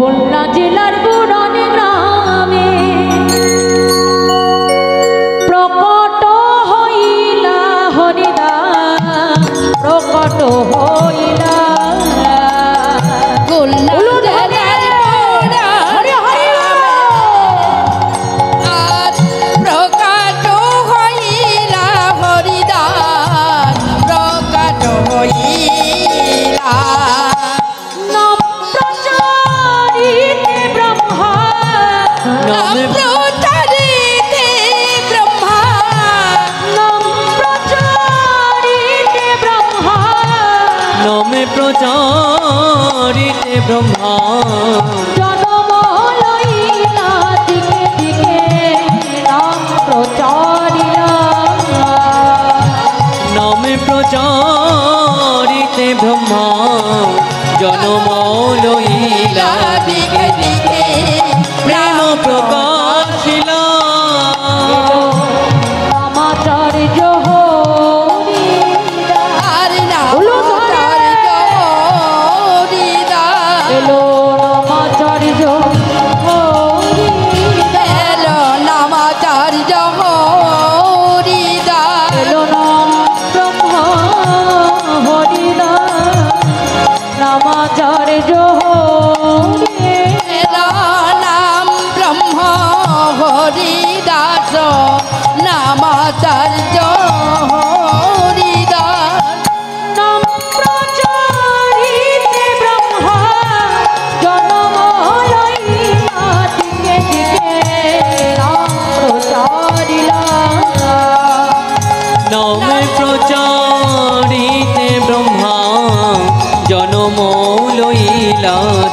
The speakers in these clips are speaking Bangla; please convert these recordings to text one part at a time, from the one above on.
খুলনা জেলার পুরান গ্রামে প্রকট হইলা হরিদাস, প্রকট হইলা খুলনা প্রচারিতে ব্রহ্মা জনম লইলা দিকে দিকে নাম প্রচারিলা, নামে প্রচারিতে ব্রহ্মা জনম লইলা দিকে দিকে প্রেম প্রকাশিলা। নামাচার্য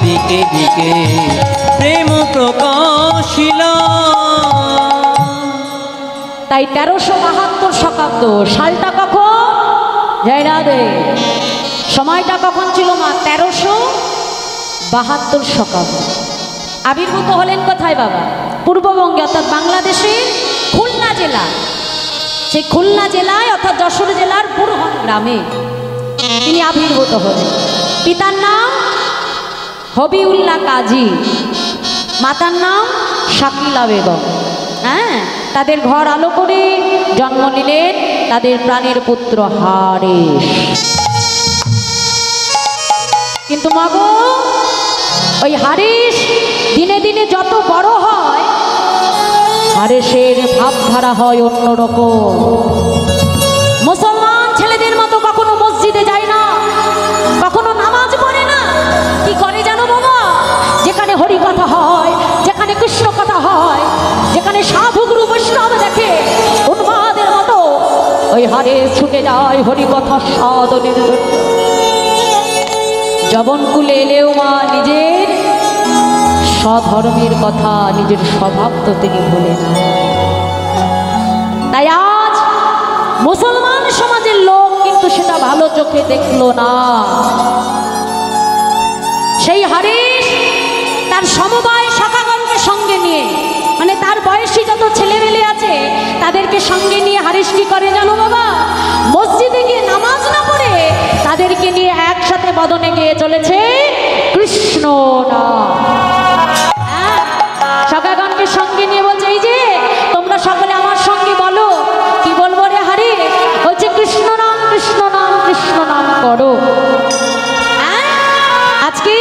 দিকে দিকে প্রেম প্রকাশিলা। তাই 1372 শকাব্দ সালটা কখন জয়রা দে সময়টা কখন ছিল মা? 1372 শকাব্দ। আবির্ভূত হলেন কোথায় বাবা? পূর্ববঙ্গে অর্থাৎ বাংলাদেশের খুলনা জেলা। সেই খুলনা জেলায় অর্থাৎ যশোর জেলার বুরহান গ্রামে তিনি আবির্ভূত হলেন। পিতার নাম হবিউল্লাহ কাজী, মাতার নাম শাকিলা বেগম। হ্যাঁ, তাদের ঘর আলো করে জন্ম নিলেন তাদের প্রাণের পুত্র হারেস। কিন্তু মাগো ওই হারেস দিনে দিনে যত বড় হয়, হারেসের ভাবধারা হয় অন্যরকম। মুসলমান ছেলেদের মতো কখনো মসজিদে যায় না, কখনো নামাজ পড়ে না। কি করে জানো বাবা? যেখানে হরি কথা হয়, যেখানে কৃষ্ণ কথা হয়, যেখানে সাধু গুরু বৈষ্ণব দেখে, উন্মাদের মতো ওই হারে ছুটে যায় হরি কথা সাধনের জন্য। যবনকুলে এলেও মা নিজের স্বধর্মের কথা, নিজের স্বভাব তো তিনি ভুলে না। তাই আজ মুসলমান সমাজের লোক কিন্তু সেটা ভালো চোখে দেখলো না। সেই হারেস তার সমবায় শাখাগণকে সঙ্গে নিয়ে, মানে তার বয়সী যত ছেলেমেলে আছে তাদেরকে সঙ্গে নিয়ে হারেস কি করে জানো বাবা? মসজিদে গিয়ে নামাজ না পড়ে তাদেরকে নিয়ে একসাথে বদনে গিয়ে চলেছে কৃষ্ণ নাম। শাখাগণকে সঙ্গে নিয়ে বলছে, এই যে তোমরা সকলে আমার সঙ্গে বলো। কি বলবো রে হারেস? হচ্ছে কৃষ্ণ নাম, কৃষ্ণ নাম, কৃষ্ণ নাম করো। আজকে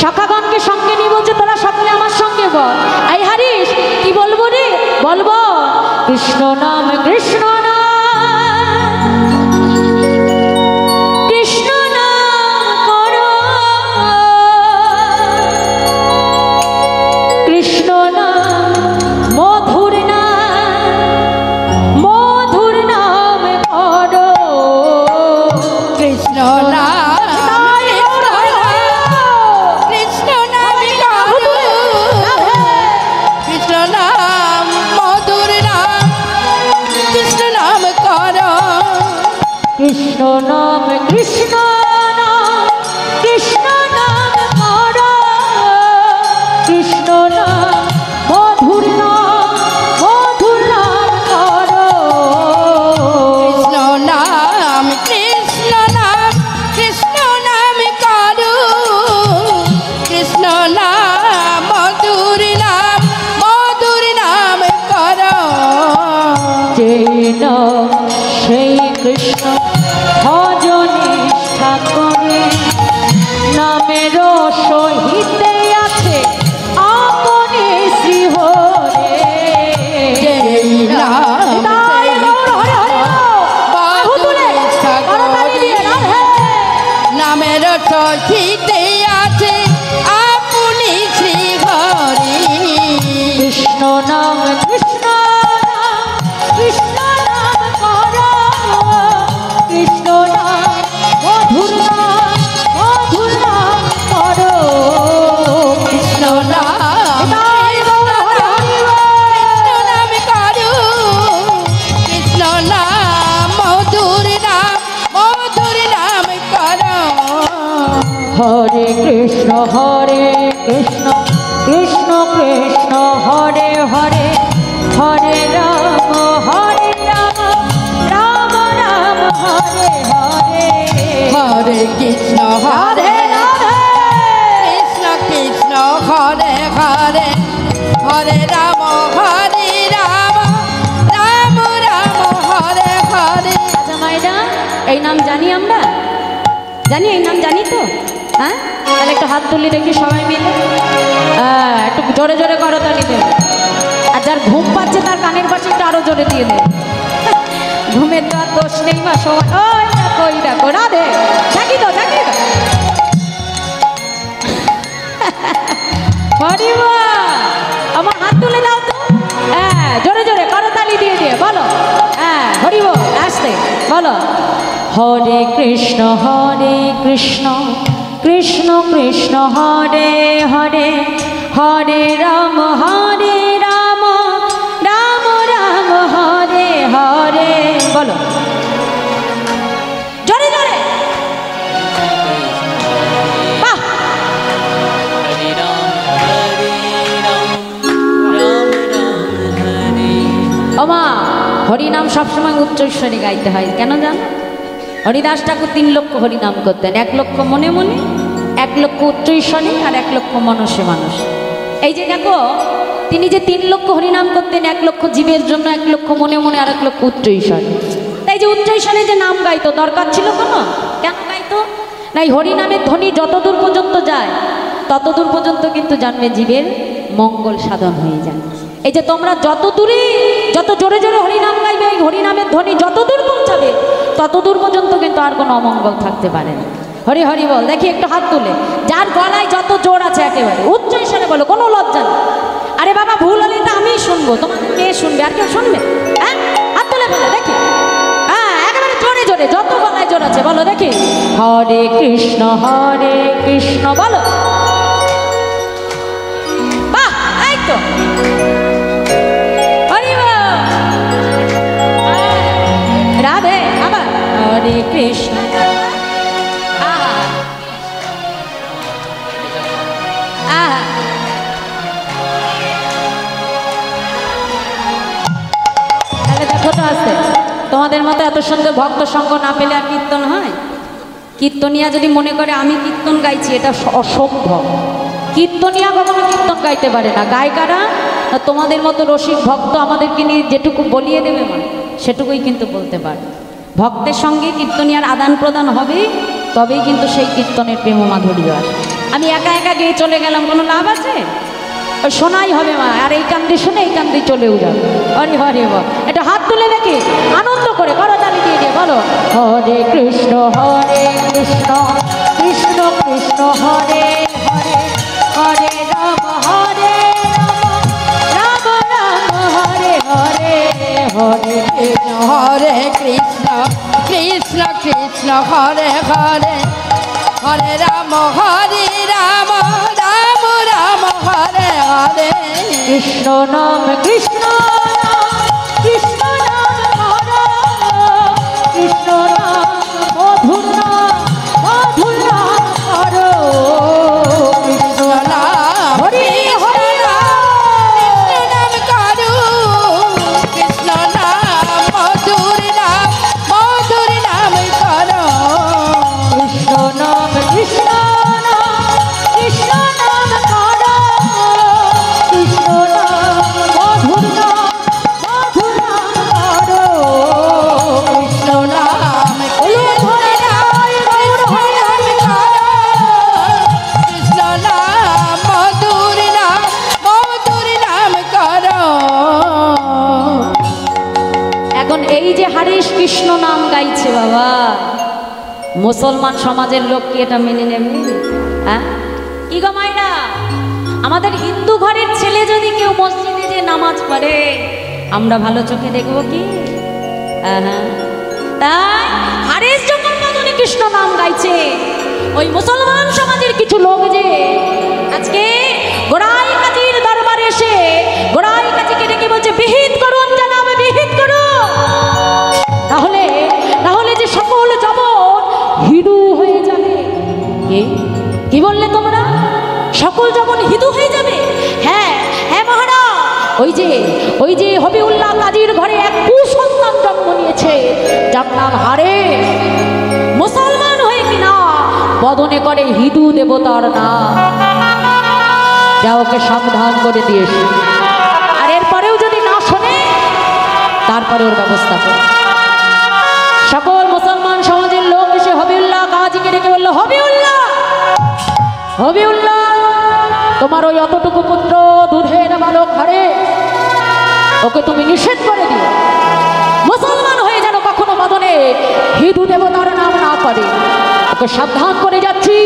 শাখাগণকে সঙ্গে নিয়ে বলছে তোরা সকলে আমার সঙ্গে বল। এই হারেস কি বলবো রে? বলবো কৃষ্ণ নাম, কৃষ্ণ নাম, কৃষ্ণ নাম করো, কৃষ্ণ নাম মধুর নাম, মধুর নাম করো, কৃষ্ণ নাম কৃষ্ণ নাম, কৃষ্ণ নাম, কৃষ্ণ নাম করো, কৃষ্ণ নাম মধুর নাম, মধুর নাম করো, কৃষ্ণ নাম, কৃষ্ণ নাম, কৃষ্ণ নাম করো, কৃষ্ণ নাম মধুর নাম করো। যেই নাম সেই কৃষ্ণ ভজ নিষ্ঠা করে, নামের সহিতে আছে আপনি শ্রী হরে। যেই নাম সেই মধুর নিষ্ঠা করে, নামের সহিতে আছে আপনি শ্রী হরি। কৃষ্ণ নাম কৃষ্ণ নাম কৃষ্ণ নাম করো, কৃষ্ণ নাম মধুর নাম করো। কৃষ্ণ নাম করো, কৃষ্ণ নাম মধুর নাম করো। হরে কৃষ্ণ কৃষ্ণ কৃষ্ণ হরে হরে, হরে রাম রাম রাম হরে হরে। হরে কৃষ্ণ হরে কৃষ্ণ কৃষ্ণ হরে হরে, হরে রাম রাম রাম হরে হরে। আচ্ছা মাইরা, এই নাম জানি আমরা? জানি, এই নাম জানি তো? হ্যাঁ, তাহলে একটু হাত তুলি দেখি সবাই মিলে। একটু জোরে জোরে করো তালি দেবে। আর যার ঘুম পাচ্ছে তার কানের পাশে একটু আরো জোরে দিয়ে দেবে। ঘুমের তো আর দোষ নেই বা সবাই। ওই দেখো রাধে, থাকি তো হরিবা, আমার হাত তুলে দাও তো। হ্যাঁ, জোরে জোরে করো তালি দিয়ে বলো। হ্যাঁ, হরিব আসতে বলো। হরে কৃষ্ণ কৃষ্ণ কৃষ্ণ হরে হরে, হরে রাম রাম রাম হরে হরে। বলো জোরে জোরে। বাহ, হরে রাম রাম রাম হরে। ওমা, হরিনাম সবসময় উচ্চস্বরে গাইতে হয়, কেন জান? হরিদাস ঠাকুর 3 লক্ষ হরিনাম করতেন, 1 লক্ষ মনে মনে, 1 লক্ষ উচ্চস্বরে, আর 1 লক্ষ মানুষে মানুষ। এই যে দেখো, তিনি যে 3 লক্ষ হরিনাম করতেন, 1 লক্ষ জীবের জন্য, 1 লক্ষ মনে মনে, আর 1 লক্ষ উচ্চস্বরে। তাই যে উচ্চস্বরে যে নাম গাইতো, দরকার ছিল কোনো? কেন গাইতো? না, এই হরিনামের ধ্বনি যতদূর পর্যন্ত যায় ততদূর পর্যন্ত কিন্তু জানবে জীবের মঙ্গল সাধন হয়ে যায়। এই যে তোমরা যত জোরে জোরে হরিনাম গাইবে, এই হরিনামের ধ্বনি যতদূর পৌঁছাবে ততদূর পর্যন্ত কিন্তু আর কোনো অমঙ্গল থাকতে পারে না। হরি হরি বল দেখি একটু হাত তুলে, যার গলায় যত জোর আছে একেবারে উচ্চস্বরে বলো, কোনো লজ্জা নেই। আরে বাবা, ভুল হলে তো আমিই শুনবো, তোমার মেয়ে শুনবে, আর কেউ শুনবে? হ্যাঁ, হাত তুলে বলো দেখি। হ্যাঁ, একেবারে জোরে জোরে, যত গলায় জোর আছে বলো দেখি। হরে কৃষ্ণ বলো। বাহ, এই তো রাধে। আবার হরে কৃষ্ণ। তাহলে দেখো তো আসতে, তোমাদের মতো এত সুন্দর ভক্ত সঙ্গ না পেলে আর কীর্তন হয়? কীর্তনিয়া যদি মনে করে আমি কীর্তন গাইছি, এটা অসম্ভব। কীর্তনিয়া কখনো কীর্তন গাইতে পারে না। গায়িকারা তোমাদের মতো রসিক ভক্ত আমাদেরকে নিয়ে যেটুকু বলিয়ে দেবে মানে সেটুকুই কিন্তু বলতে পারে। ভক্তের সঙ্গে কীর্তনিয়ার আদান প্রদান হবে, তবেই কিন্তু সেই কীর্তনের প্রেম মাধুর্য আসে। আমি একা একা গিয়ে চলে গেলাম, কোনো লাভ আছে? ওই শোনাই হবে মা, আর এই কান্দি শুনে এই কান্দি চলেও যাবে। হরে হরে বল, এটা হাত তুলে দেখি, আনন্দ করে করতালি দিয়ে বলো। হরে কৃষ্ণ কৃষ্ণ কৃষ্ণ হরে হরে, হরে রাম রাম রাম হরে হরে। হরে হরে কৃষ্ণ কৃষ্ণ কৃষ্ণ হরে হরে, হরে রাম রাম রাম হরে হরে। কৃষ্ণ নাম কৃষ্ণ নাম করো, কৃষ্ণ নাম মধুর নাম করো। কৃষ্ণ নাম হরি হরি কৃষ্ণ নাম করো, কৃষ্ণ নাম মধুর নাম করো। কৃষ্ণ নাম কৃষ্ণ নাম করো, যে হারিস কৃষ্ণ নাম গাইছে বাবা, মুসলমান সমাজের লোক কি এটা মেনে নেবে? হ্যাঁ কি গো মাইনা, আমাদের হিন্দু ঘরের ছেলে যদি কেউ মসজিদে যে নামাজ পড়ে আমরা ভালো চোখে দেখবো কি? হ্যাঁ, তাই হারিস যখন মদনে কৃষ্ণ নাম গাইছে, ওই মুসলমান সমাজের কিছু লোক যে আজকে গোড়াই কাজীর দরবারে এসে গোড়াই কাজীকে ডেকে বলছে বিহিত করুন জানাব, বিহিত করুন, তাহলে তাহলে যে সকল জবন হিন্দু হয়ে যাবে। কি বললে তোমরা? সকল জবন হিন্দু হয়ে যাবে? হ্যাঁ হ্যাঁ মহারাজ, ওই যে হবিউল্লাহ কাজীর ঘরে এক কুসন্তান জন্ম নিয়েছে যার নাম হারিস, মুসলমান হয়ে কিনা বদনে করে হিন্দু দেবতার নাম। যা ওকে সাবধান করে দিয়েছে, আর এরপরেও যদি না শোনে তারপরে ওর ব্যবস্থা করে। সকল মুসলমান সমাজের লোক এসে হবিউল্লাহ কাজীকে ডেকে বলল, হবিউল্লাহ, হবিউল্লাহ, তোমার ওই অতটুকু পুত্র দুধের বালক হারিস, ওকে তুমি নিষেধ করে দিও, মুসলমান হয়ে যেন কখনো বদনে হিন্দু দেবতার নাম না করে। ওকে সাবধান করে যাচ্ছি,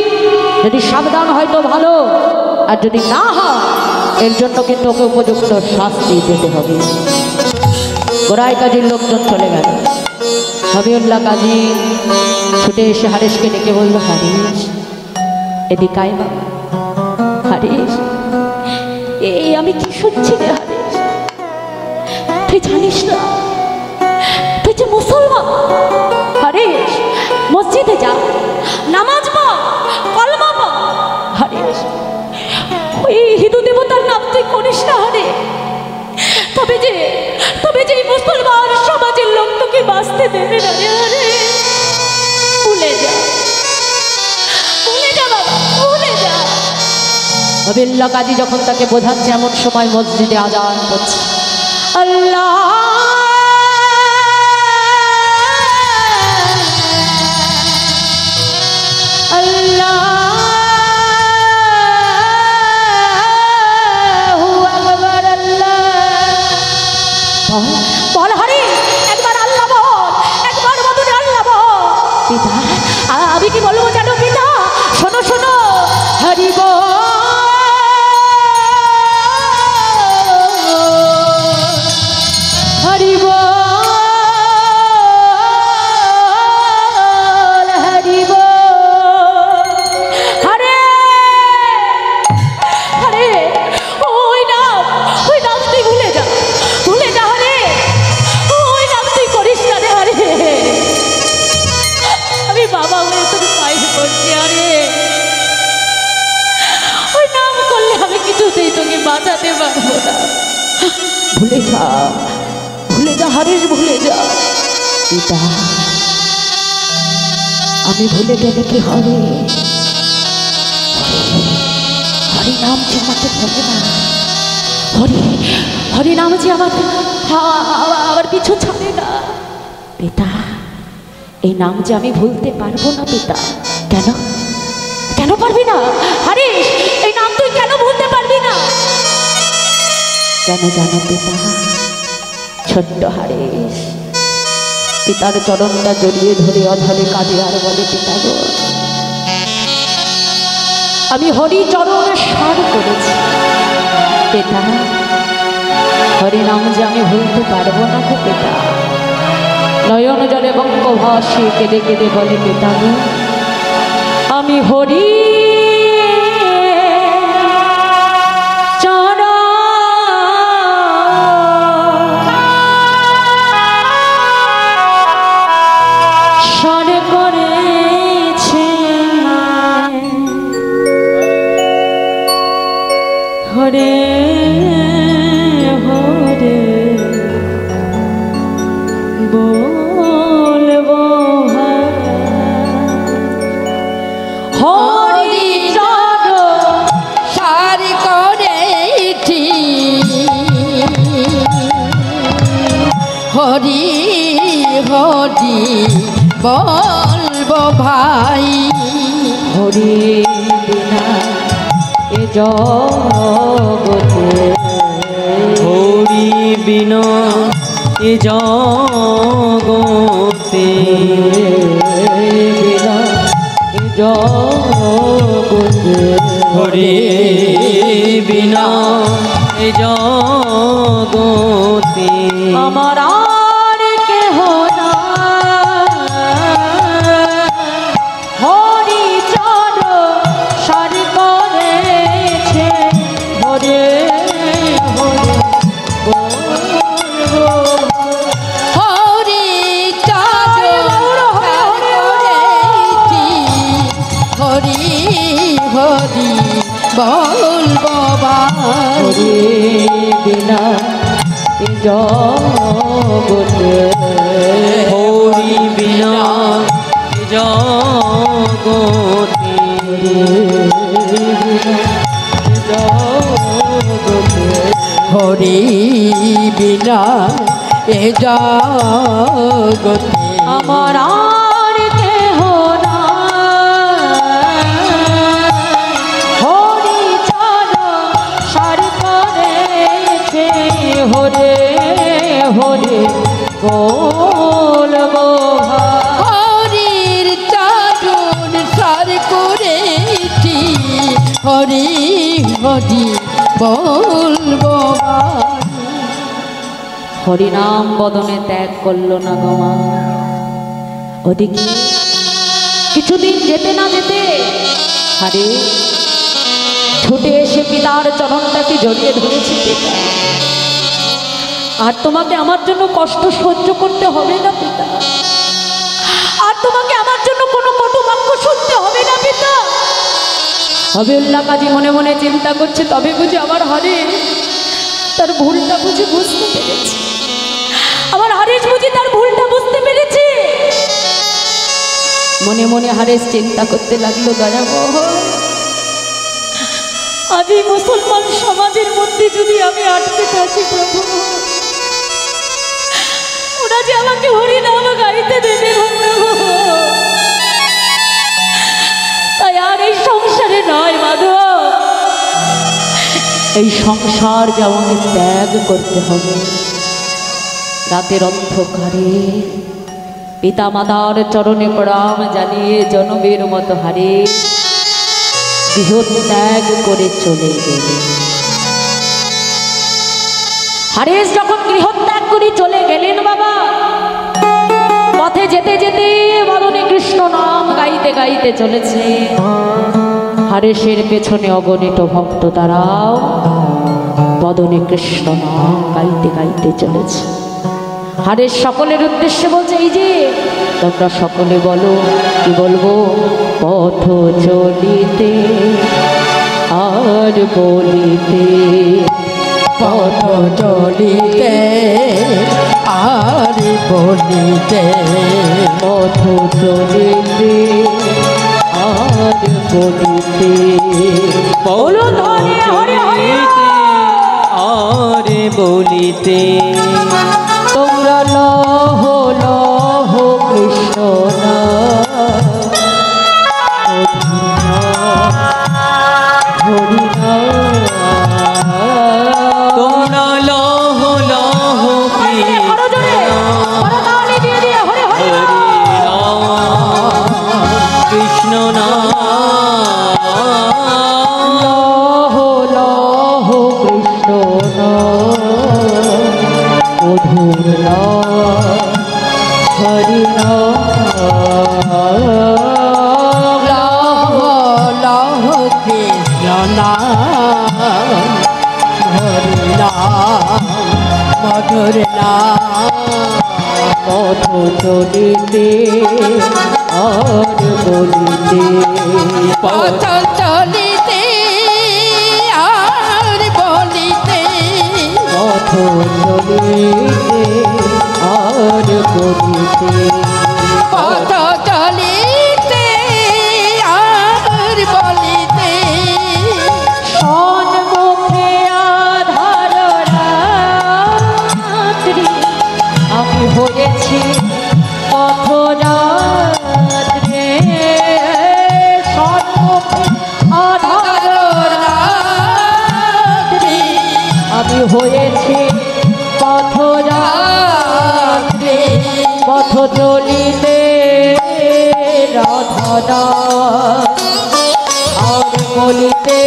যদি সাবধান হয় তো ভালো, আর যদি না হয় এর জন্য কিন্তু ওকে উপযুক্ত শাস্তি দিতে হবে। গোড়াই কাজীর লোকজন চলে গেল। হবিউল্লাহ কাজী ছুটে এসে হারিসকে ডেকে বলল, হারিস এদিকে আয় বাবা। হারিস, এই আমি কি শুনছি রে হারিস, তুই জানিস না তুই যে মুসলমান? হারিস মসজিদে যা, নামাজ পড়, কলমা পড়। হারিস ওই হিন্দু দেবতার নাম তুই করিস না হারে, তবে যে মুসলমান সমাজের লোক তোকে বাঁচতে দেবে না রে। হারে ভুলে যা, ভুলে যা বাবা, ভুলে যা। হবিউল্লাহ কাজী যখন তাকে বোঝাচ্ছে, এমন সময় মসজিদে আজান হচ্ছে, আল্লাহ বল হরি, একবার আল্লাহ বল, একবার মধুরে আল্লাহ বল। পিতা আমি কি বলবো জানো পিতা? শোনো শোনো, হরি বল, হরি বল, হরি বল, হরে হরে, ওই নাম তুই ভুলে যা, ভুলে যা হরে, ওই নাম তুই করিস না রে। হরে আমি বাবা হয়ে তোর পায়ে পড়ছি, আরে ওই নাম করলে আমি কিছুতেই তোকে বাঁচাতে পারবো না। ভুলে যা, ভুলে যা হারিস, ভুলে যা। পিতা আমি ভুলে গেলে কি হবে? হরি নাম যে আমাকে ভুলে না, হরি নাম যে আমার পিছু ছাড়ে না। পিতা এই নাম যে আমি ভুলতে পারবো না পিতা। কেন কেন পারবি না? হারিস এই নাম তুই কেন ভুলতে পারবি না? কেন জানো পিতা? ছোট্ট হারিস পিতার চরণটা জড়িয়ে ধরে অধরে কাঁদে আর বলে, পিতা গো আমি হরি চরণ স্মরণ করেছি পিতা, হরি নাম যে আমি ভুলতে পারবো না গো পিতা। নয়ন জলে বঙ্গ ভাসে কেঁদে কেঁদে বলে, পিতা গো আমি হরি হরে হরে বলবো হরি চরণ সার করেছি, হরি হরি বলবো ভাই, হরি বিনা এ জগতে, হরি বিনা এ জগতে বিনা এ জগতে হরি বিনা এ জগতে আমার আর কেহ না হরি চরণ সর করেছে হরে হরে বলবো। হরি চরণ করেছি হরি হরি বলবো হরি বিনা এ জগতে হরি বিনা এ জগতে হরি বিনা এ জগতে আমার আর কেহ না হরি চরণ সর করেছে হরে হরে বলবো হরির চরণ সর করেছি হরি হরি বলবো হরিনাম বদনে ত্যাগ করল না গমা ওদিকে কিছুদিন যেতে না যেতে আরে ছুটে এসে পিতার চরণটাকে জড়িয়ে ধরেছে পিতা আর তোমাকে আমার জন্য কষ্ট সহ্য করতে হবে না পিতা আর তোমাকে আমার জন্য কোনো কটু বাক্য শুনতে হবে না পিতা হবিউল্লাহ কাজী মনে মনে চিন্তা করছে তবে বুঝি আমার হারে তার ভুলটা বুঝি বুঝতে পেরেছে আমার হারেস বুঝি তার ভুলটা বুঝতে পেরেছে মনে মনে হারেস চিন্তা করতে লাগলো দয়াময় আজ এই মুসলমান সমাজের মধ্যে যদি আমি আটকে থাকি প্রভু ওরা যে আমাকে হরিনাম গাইতে দেবে না প্রভু তাই আর এই সংসারে নয় মাধব এই সংসার যে আমাকে ত্যাগ করতে হবে রাতের অন্ধকারে পিতা মাতার চরণে প্রণাম জানিয়ে জনমের মতো হারে গৃহ ত্যাগ করে চলে গেলে হারেস যখন গৃহ ত্যাগ করে চলে গেলেন বাবা পথে যেতে যেতে বদনে কৃষ্ণ নাম গাইতে গাইতে চলেছে হারেসের পেছনে অগণিত ভক্ত তারাও বদনে কৃষ্ণ নাম গাইতে গাইতে চলেছে হারেস সকলের উদ্দেশ্যে বলছে এই যে তোমরা সকলে বলো কি বলবো পথ চলিতে আর বলিতে পথ চলিতে আর বলিতে পথ চলিতে আর বলিতে বলো ধরে হরে হরে আর বলিতে তোমরা লহ লহ কৃষ্ণ তোমরা লহ লহ কৃষ্ণ নাম লহ লহ কৃষ্ণ মধুর হরি লহ লহ কৃষ্ণ নাম হরি নাম মধুর নাম পথ চলিতে আর বলিতে পথ চলিতে আর বলিতে পথ চলিতে আর বলিতে পথ চলিতে আর বলিতে সন্মুখে আধার রাত্রি আমি হয়েছি পথযাত্রী সন্মুখে আধার রাত্রি আমি হয়েছি পথযাত্রী চলিতে রাধা আর বলিতে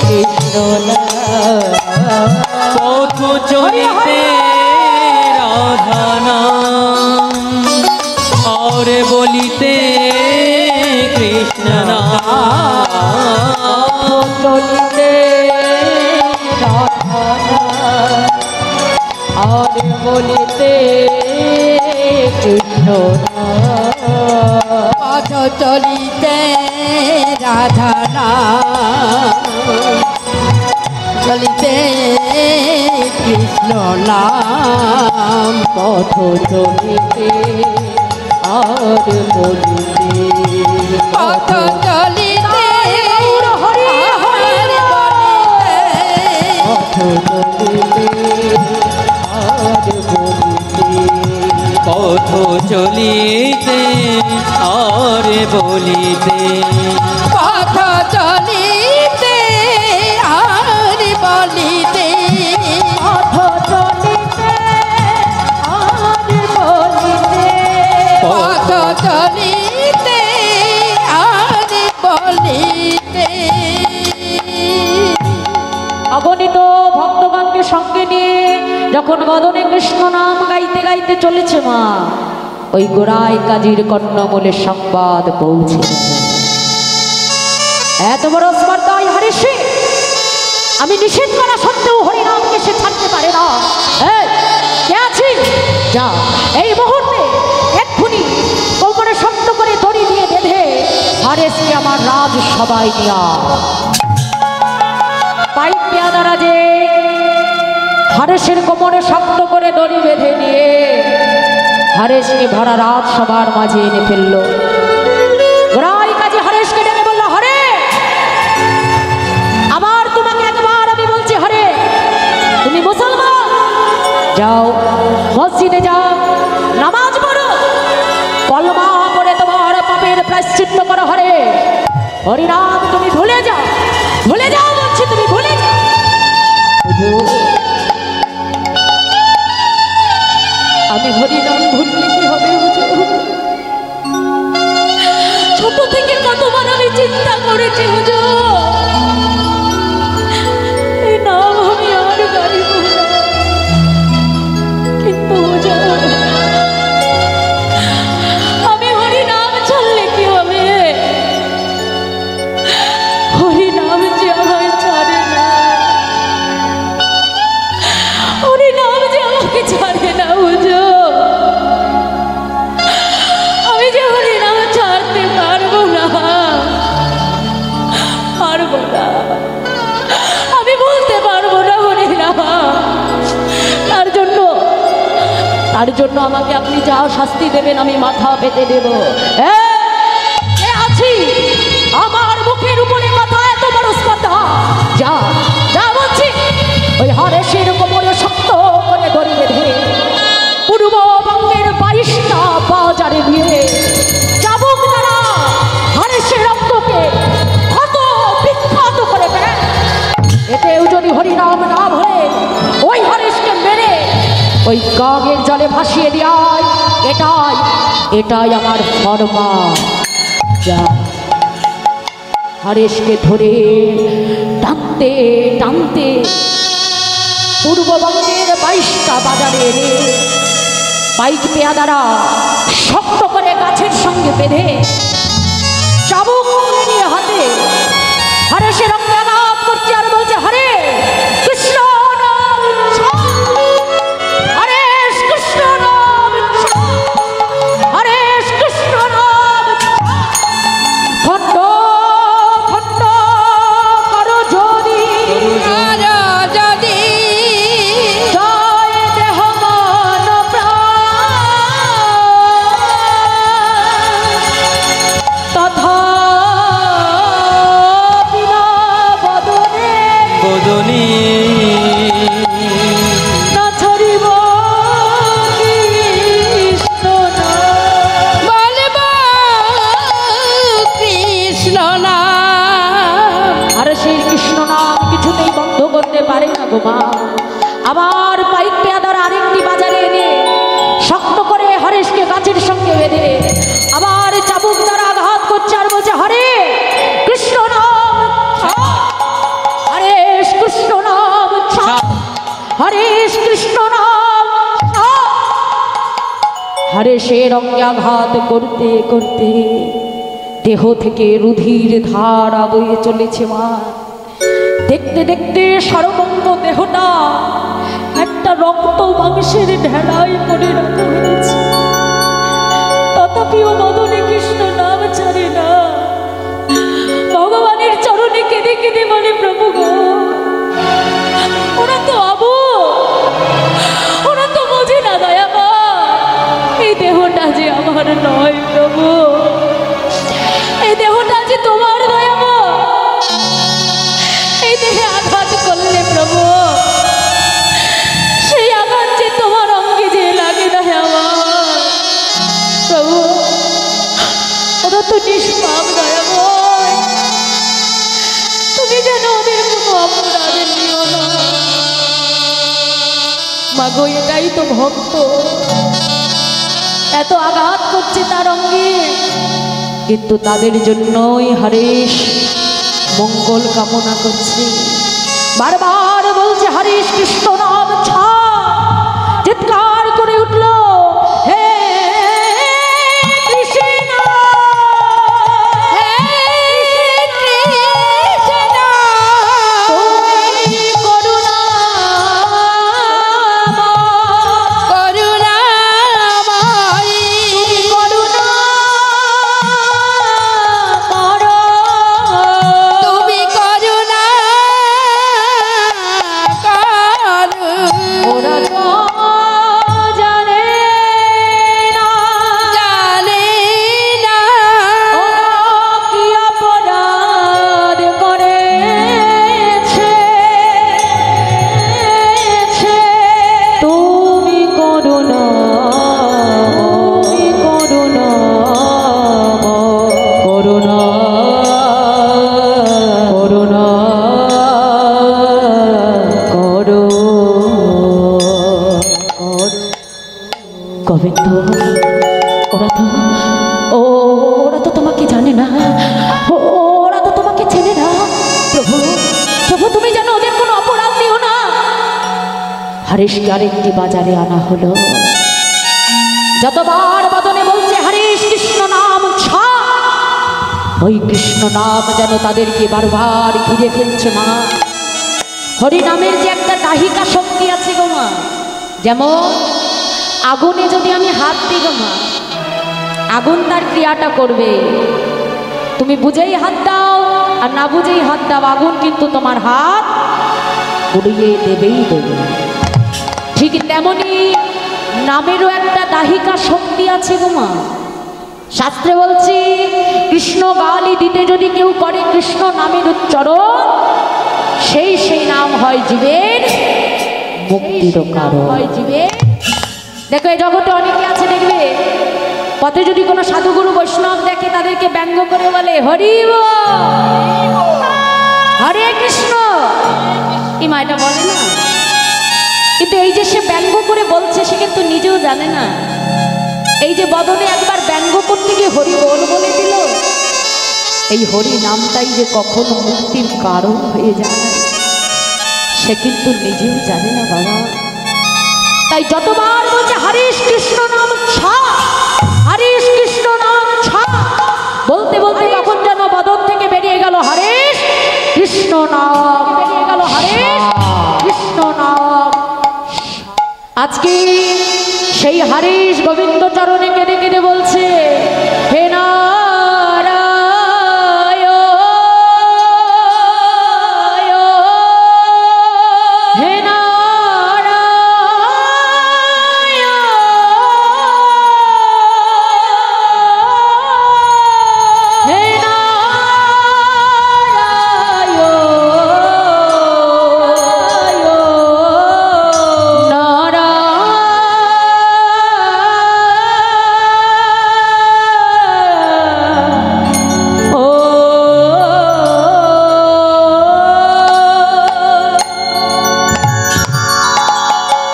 কৃষ্ণ পথ চলিতে রাধা নাম और বলিতে কৃষ্ণ নাম চলিতে রাধা আর বলিতে কৃষ্ণ পথ চলিতে রাধা চলিতে কৃষ্ণ নাম পথ চলিতে আর বলিতে পথ চলিতে হরি হরি পথ চলিতে আর বলিতে পথ চলিতে আর বলিতে পথ চলিতে আর বলিতে পথ চলিতে আর বলিতে অগণিত ভক্তগণকে সঙ্গে নিয়ে যখন বদনে কৃষ্ণ নাম গাইতে গাইতে চলেছে মা, ওই গোড়াই কাজীর কর্ণমূলে সংবাদ পৌঁছে এত বড় স্পর্ধায় হারিসে আমি নিষেধ করা সত্ত্বেও হরিনামকে সে ছাড়তে পারে না। এই, কে আছিস? যা এই মুহূর্তে এক্ষুনি কোমরে শক্ত করে দড়ি দিয়ে বেঁধে হারেসকে আমার রাজ সবাই নিয়া পাইক পেয়াদারা যে হারেসের কোমরে শক্ত করে দড়ি বেঁধে নিয়ে হারেসকে ভরা রাত সবার মাঝে এনে ফেলল। গোড়াই কাজী হারেসকে ডেকে বলল, হরে আবার তোমাকে একবার আমি বলছি, হরে তুমি মুসলমান, যাও মসজিদে যাও, নামাজ পড়ো, কলমা পড়ে তোমার পাপের প্রায়শ্চিত্ত করো। হরে হরিনাম তুমি ভুলে যাও, ভুলে যাও বলছি, তুমি ভুলে যাও। আমি হরিনাম ভুললে কি হবে হুজুর? ছোট থেকে কতবার আমি চিন্তা করেছি হুজুর, এই নাম আমি আর গাইব না, কিন্তু হুজুর আমি হরিনাম ছাড়লে কি হবে? হরিনাম যে আমায় ছাড়ে না, হরিনাম যে আমাকে ছাড়ে না হুজুর, আমি যে হরিনাম ছাড়তে পারবো না, পারবো না, আমি বলতে পারবো না হরিনাম। তার জন্য আমাকে আপনি যা শাস্তি দেবেন আমি মাথা পেতে দেব। কে আছি আমার মুখের উপরে কথা এত বড় স্পর্ধা? যা যা বলছি, ওই হারেসের কোমরে শক্ত করে দড়ি বেঁধে পূর্ববঙ্গের 22টা বাজারে দিয়ে চাবুক দ্বারা হারেসের রক্তকে ক্ষত বিক্ষত করে দেয়। এতেও যদি হরিনাম না ভরে ওই হারেসকে মেরে ওই গাঙের জলে ভাসিয়ে দেয়, এটাই আমার ফরমান। যা হারেসকে ধরে টানতে টানতে পূর্ববঙ্গের 22টা বাজারে এনে পাইক পেয়াদারা শক্ত করে গাছের সঙ্গে বেঁধে চাবুক নিয়ে হাতে হারেসের রক্তে আঘাত করছে আর বলছে, হরে কৃষ্ণ নাম ছাড়, হরেশ কৃষ্ণ নাম ছাড়, হরেশ কৃষ্ণ নাম ছাড়, খণ্ড খণ্ড করো যদি যদি জয় দেহ মন প্রাণ তথা বিনা বদনে বদনে না ছড়িব কৃষ্ণ নাম। বলব কৃষ্ণ নাম আর সেই কৃষ্ণ নাম কিছুতেই বন্ধ করতে পারে না গো মা। আবার পাইক পেয়াদার আরেকটি বাজারে এনে শক্ত করে হারেশের অঙ্গে আঘাত করতে করতে দেহ থেকে রুধির ধারা বয়ে চলেছে মা। দেখতে দেখতে সর্বঙ্গ দেহটা একটা রক্ত মাংসের ঢেলাই পরিণত হয়েছে। তথাপিও বদনে কৃষ্ণ নাম ছাড়ে না, ভগবানের চরণে কেঁদে কেঁদে বলে, প্রভু গো, ওরা তো আবু, ওরা তো বোঝে না দয়াবা, এই দেহটা যে আমার নয় প্রভু, এই দেহটা যে তোমার দয়াবা, এই দেহে আঘাত করলে প্রভু সেই আঘাত যে তোমার অঙ্গে যে লাগে দয়াবা প্রভু, ওরা তো নিষ্পাপ দয়াবা, তুমি যেন ওদের কোনো অপরাধ নিও না মাগো। এটাই তো ভক্ত, এত আঘাত করছে তার অঙ্গে, কিন্তু তাদের জন্যই হরেশ মঙ্গল কামনা করছে। বারবার বলছে হরেশ কৃষ্ণ নাম ছা, চিৎকার করে উঠল, হে কৃষ্ণ, হে কৃষ্ণ, তুমি করুণাময়ী, করুণা করো, তুমি করুণা করো। ওরা তো জানে না, জানে না ওরা কি অপরাধ করেছে, তুমি করুণা, তুমি করুণা, করুণা, করুণা করো, গোবিন্দ। ওরা তো তোমাকে জানে না, ওরা তো তোমাকে চেনে না প্রভু, প্রভু তুমি যেন ওদের কোনো অপরাধ দিও না। হরেশকে আরেকটি বাজারে আনা হলো, যতবার বদনে বলছে হরেশ কৃষ্ণ নাম ছা, ওই কৃষ্ণ নাম যেন তাদেরকে বারবার ঘিরে ফেলছে মা। হরি নামের যে একটা দাহিকা শক্তি আছে গো মা, যেমন আগুনে যদি আমি হাত দিই গো মা, আগুন তার ক্রিয়াটা করবে, তুমি বুঝেই হাত দাও আর না বুঝেই হাত দাও, আগুন কিন্তু তোমার হাত পুড়িয়ে দেবেই দেবে। ঠিক তেমনি নামেরও একটা দাহিকা শক্তি আছে গো মা। শাস্ত্রে বলছি কৃষ্ণ গালি দিতে যদি কেউ করে কৃষ্ণ নামের উচ্চারণ, সেই নাম হয় জীবের মুক্তির কারণ, হয় জীবের। দেখো এই জগতে অনেকে আছে, দেখবে পথে যদি কোনো সাধুগুরু বৈষ্ণব দেখে তাদেরকে ব্যঙ্গ করে বলে হরি বল, হরে কৃষ্ণ, এই মায়েটা বলে না, কিন্তু এই যে সে ব্যঙ্গ করে বলছে সে কিন্তু নিজেও জানে না, এই যে বদনে একবার ব্যঙ্গ করতে গিয়ে হরি বল বলে দিল, এই হরি নামটাই যে কখনো মুক্তির কারণ হয়ে যায় সে কিন্তু নিজেও জানে না বাবা। তাই যতবার বলছে হরেশ কৃষ্ণ নাম ছা, হরেশ কৃষ্ণ নাম ছা, বলতে বলতে কখন যেন বদন থেকে বেরিয়ে গেল হরেশ কৃষ্ণ নাম, বেরিয়ে গেল হরেশ কৃষ্ণ নাম। আজকে সেই হরেশ গোবিন্দ চরণে কেঁদে কেঁদে বলছে, হে নারায়ণ, হে নারায়ণ, হে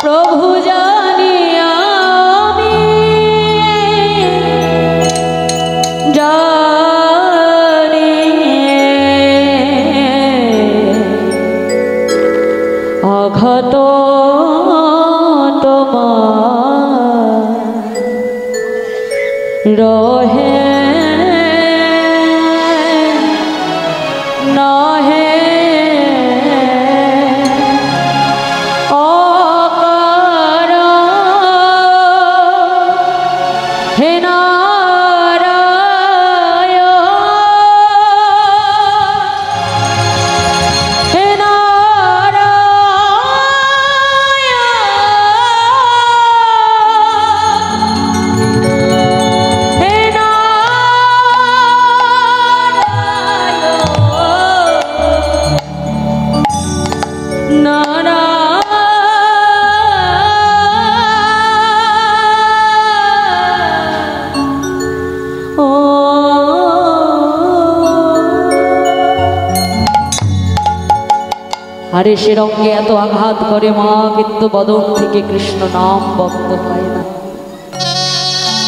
প্রভু জানি আমি জানি, আঘাত তোমার রহে নহে অকার হে নারায়ণ হে নারায়ণ হে আরে সে রঙে এত আঘাত করে মা, কিন্তু বদন থেকে কৃষ্ণ নাম বন্ধ হয় না।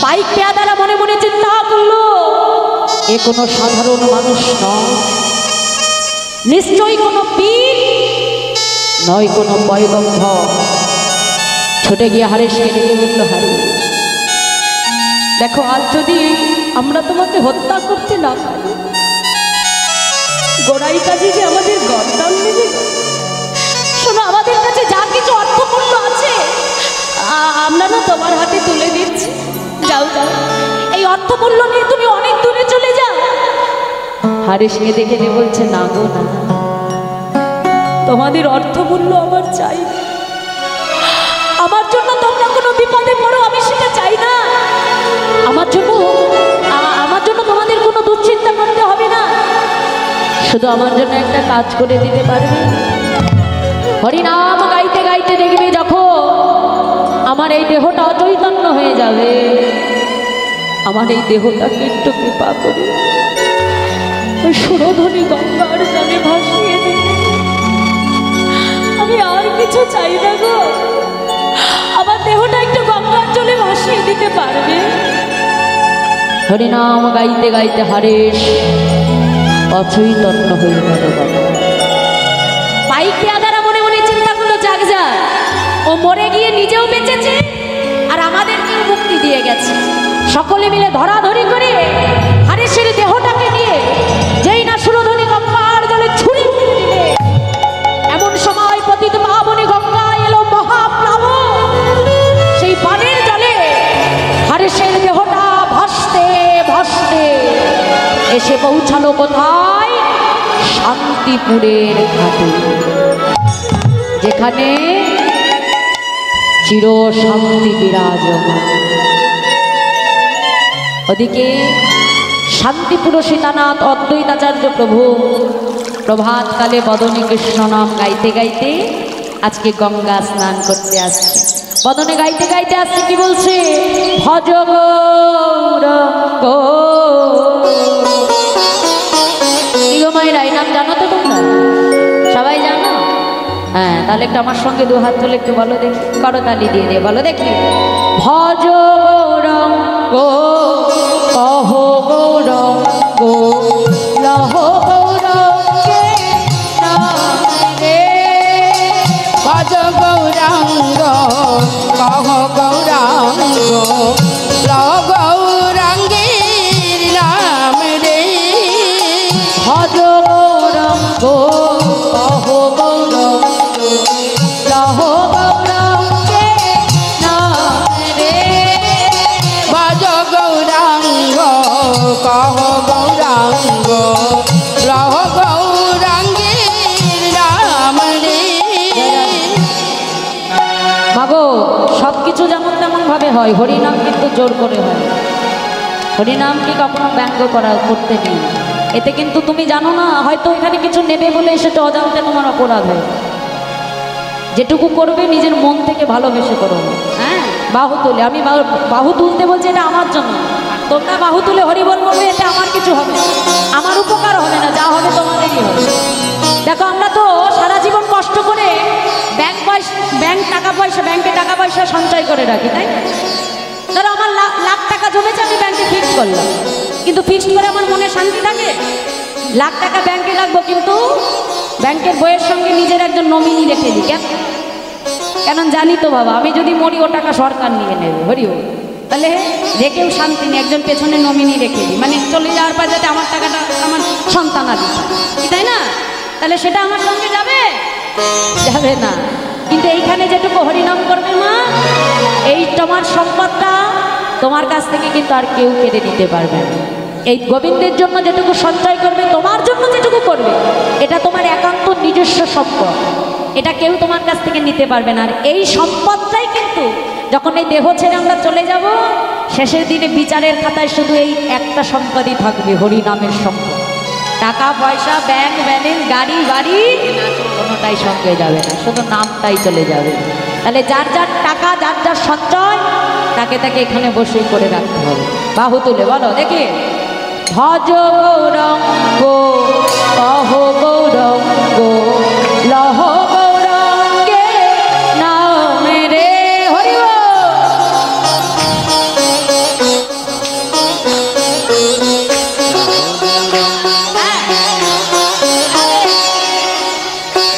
পাইক পেয়াদারা মনে মনে চিন্তা করলো, এ কোনো সাধারণ মানুষ নয়, নিশ্চয়ই কোনো পীর নয়, কোনো পয়গম্বর। ছুটে গিয়ে হারেশকে ডেকে বলল, হারেশ দেখো, আজ যদি আমরা তোমাকে হত্যা করতে না পারি, গোড়াই কাজে যে আমাদের গর্দান নেবে। শোনো, আমাদের কাছে যা কিছু অর্থমূল্য আছে আমরা না তোমার হাতে তুলে দিচ্ছি। যাও যাও, এই অর্থমূল্য নিয়ে তুমি অনেক দূরে চলে যাও। হারেশ দেখে যে বলছে, না গো না, তোমাদের অর্থমূল্য আমার চাই না। আমার জন্য তোমরা কোনো বিপদে পড়ো, আমি সেটা চাই না। আমার জন্য তোমাদের কোনো দুশ্চিন্তা করতে হবে না। শুধু আমার জন্য একটা কাজ করে দিতে পারবে। হরিনাম গাইতে গাইতে দেখবে যখন আমার এই দেহটা অচৈতন্য হয়ে যাবে, আমার এই দেহটাকে একটু কৃপা করে ওই সুরধ্বনি গঙ্গার জলে ভাসিয়ে দেবে। আমি আর কিছু চাই না গো, আমার দেহটা একটু গঙ্গার জলে ভাসিয়ে দিতে পারবে। হরিনাম গাইতে গাইতে হারেশ অচৈতন্য হয়ে গেল। বাবা পাইক পেয়াদারা মনে মনে চিন্তা করলো, যাক যা, ও মরে গিয়ে নিজেও বেঁচেছে আর আমাদেরকেও মুক্তি দিয়ে গেছে। সকলে মিলে ধরাধরি করে হারেশের দেহটাকে নিয়ে যেই না সুরধ্বনি গঙ্গার জলে ছুঁড়ে ফেলে দিলে, এমন সময় পতিত পাবনী গঙ্গা এলো মহাপ্লাবন। সেই পানির জলে হারেশের দেহটা ভাসতে ভাসতে এসে পৌঁছালো কোথায়? শান্তিপুরের ঘাটে, যেখানে চির শান্তি বিরাজমান। ওদিকে শান্তিপুর সীতানাথ অদ্বৈতাচার্য প্রভু প্রভাতকালে বদনে কৃষ্ণ নাম গাইতে গাইতে আজকে গঙ্গা স্নান করতে আসছে। বদনে গাইতে গাইতে আসছে, কি বলছে? ভজ গৌরাঙ্গ। মায়েরা এই নাম জানো তো তোমরা? সবাই জানো? হ্যাঁ, তাহলে একটু আমার সঙ্গে দু হাত তুলে একটু বলো দেখি, করতালি দিয়ে দিয়ে বলো দেখি। ভজ গৌরাঙ্গ কহ গৌরাঙ্গ লহ গৌরাঙ্গে নারে। ভজ গৌরাঙ্গ কহ গৌরাঙ্গ লহ গৌরাঙ্গীর নাম রে। ভজ গৌরাঙ্গ কহ গৌরাঙ্গ লহ গৌরাঙ্গে নারে। ভজ গৌরাঙ্গ কহ গৌরাঙ্গ লহ গৌরাঙ্গীর নাম রে। মাগো, সব কিছু যেমন তেমন ভাবে হয়, হরিনাম কিন্তু জোর করে হয়। হরিনামকে কখনো ব্যঙ্গ করতে নেই। এতে কিন্তু তুমি জানো না, হয়তো এখানে কিছু নেবে বলে সেটা অজান্তে তোমার অপরাধ হয়। যেটুকু করবে নিজের মন থেকে ভালোবেসে করো। হ্যাঁ, বাহু তুলে, আমি বাহু তুলতে বলছি, এটা আমার জন্য। তোমরা বাহু তুলে হরিবল বলবে, এটা আমার কিছু হবে না, আমার উপকার হবে না, যা হবে তোমাদেরই হবে। দেখো, আমরা তো সারা জীবন কষ্ট করে ব্যাংকে টাকা পয়সা সঞ্চয় করে রাখি, তাই না? ধরো আমার লাখ টাকা জমেছে, আমি ব্যাংকে ফিক্সড করলাম, কিন্তু ফিক্সড করে আমার মনে শান্তি থাকে? লাখ টাকা ব্যাংকে রাখবো, কিন্তু ব্যাংকের বইয়ের সঙ্গে নিজের একজন নমিনি রেখে দিই। কেন? জানি তো বাবা, আমি যদি মরি ও টাকা সরকার নিয়ে নেবে। হরিও তাহলে রেখেও শান্তি নেই, একজন পেছনে নমিনি রেখে দিই, মানে চলে যাওয়ার পর যাতে আমার টাকাটা আমার সন্তান আর তাই না? তাহলে সেটা আমার সঙ্গে যাবে? যাবে না। কিন্তু এইখানে যেটুকু হরিনাম করবে মা, এই তোমার সম্পদটা তোমার কাছ থেকে কিন্তু আর কেউ কেড়ে নিতে পারবে না। এই গোবিন্দের জন্য যেটুকু সঞ্চয় করবে, তোমার জন্য যেটুকু করবে, এটা তোমার একান্ত নিজস্ব সম্পদ, এটা কেউ তোমার কাছ থেকে নিতে পারবে না। আর এই সম্পদটাই কিন্তু যখন এই দেহ ছেড়ে আমরা চলে যাব, শেষের দিনে বিচারের খাতায় শুধু এই একটা সম্পদই থাকবে, হরিনামের সম্পদ। টাকা পয়সা, ব্যাংক ব্যালেন্স, গাড়ি বাড়ি কোনোটাই সঙ্গে যাবে না, শুধু নামটাই চলে যাবে। তাহলে যার যার টাকা, যার যার সঞ্চয়, তাকে তাকে এখানে বসেই করে রাখতে হবে। বাহু তুলে বলো দেখি, ভজ গৌরঙ্গ কহ গৌরঙ্গ লহ গৌরঙ্গে নামে রে হরি বল।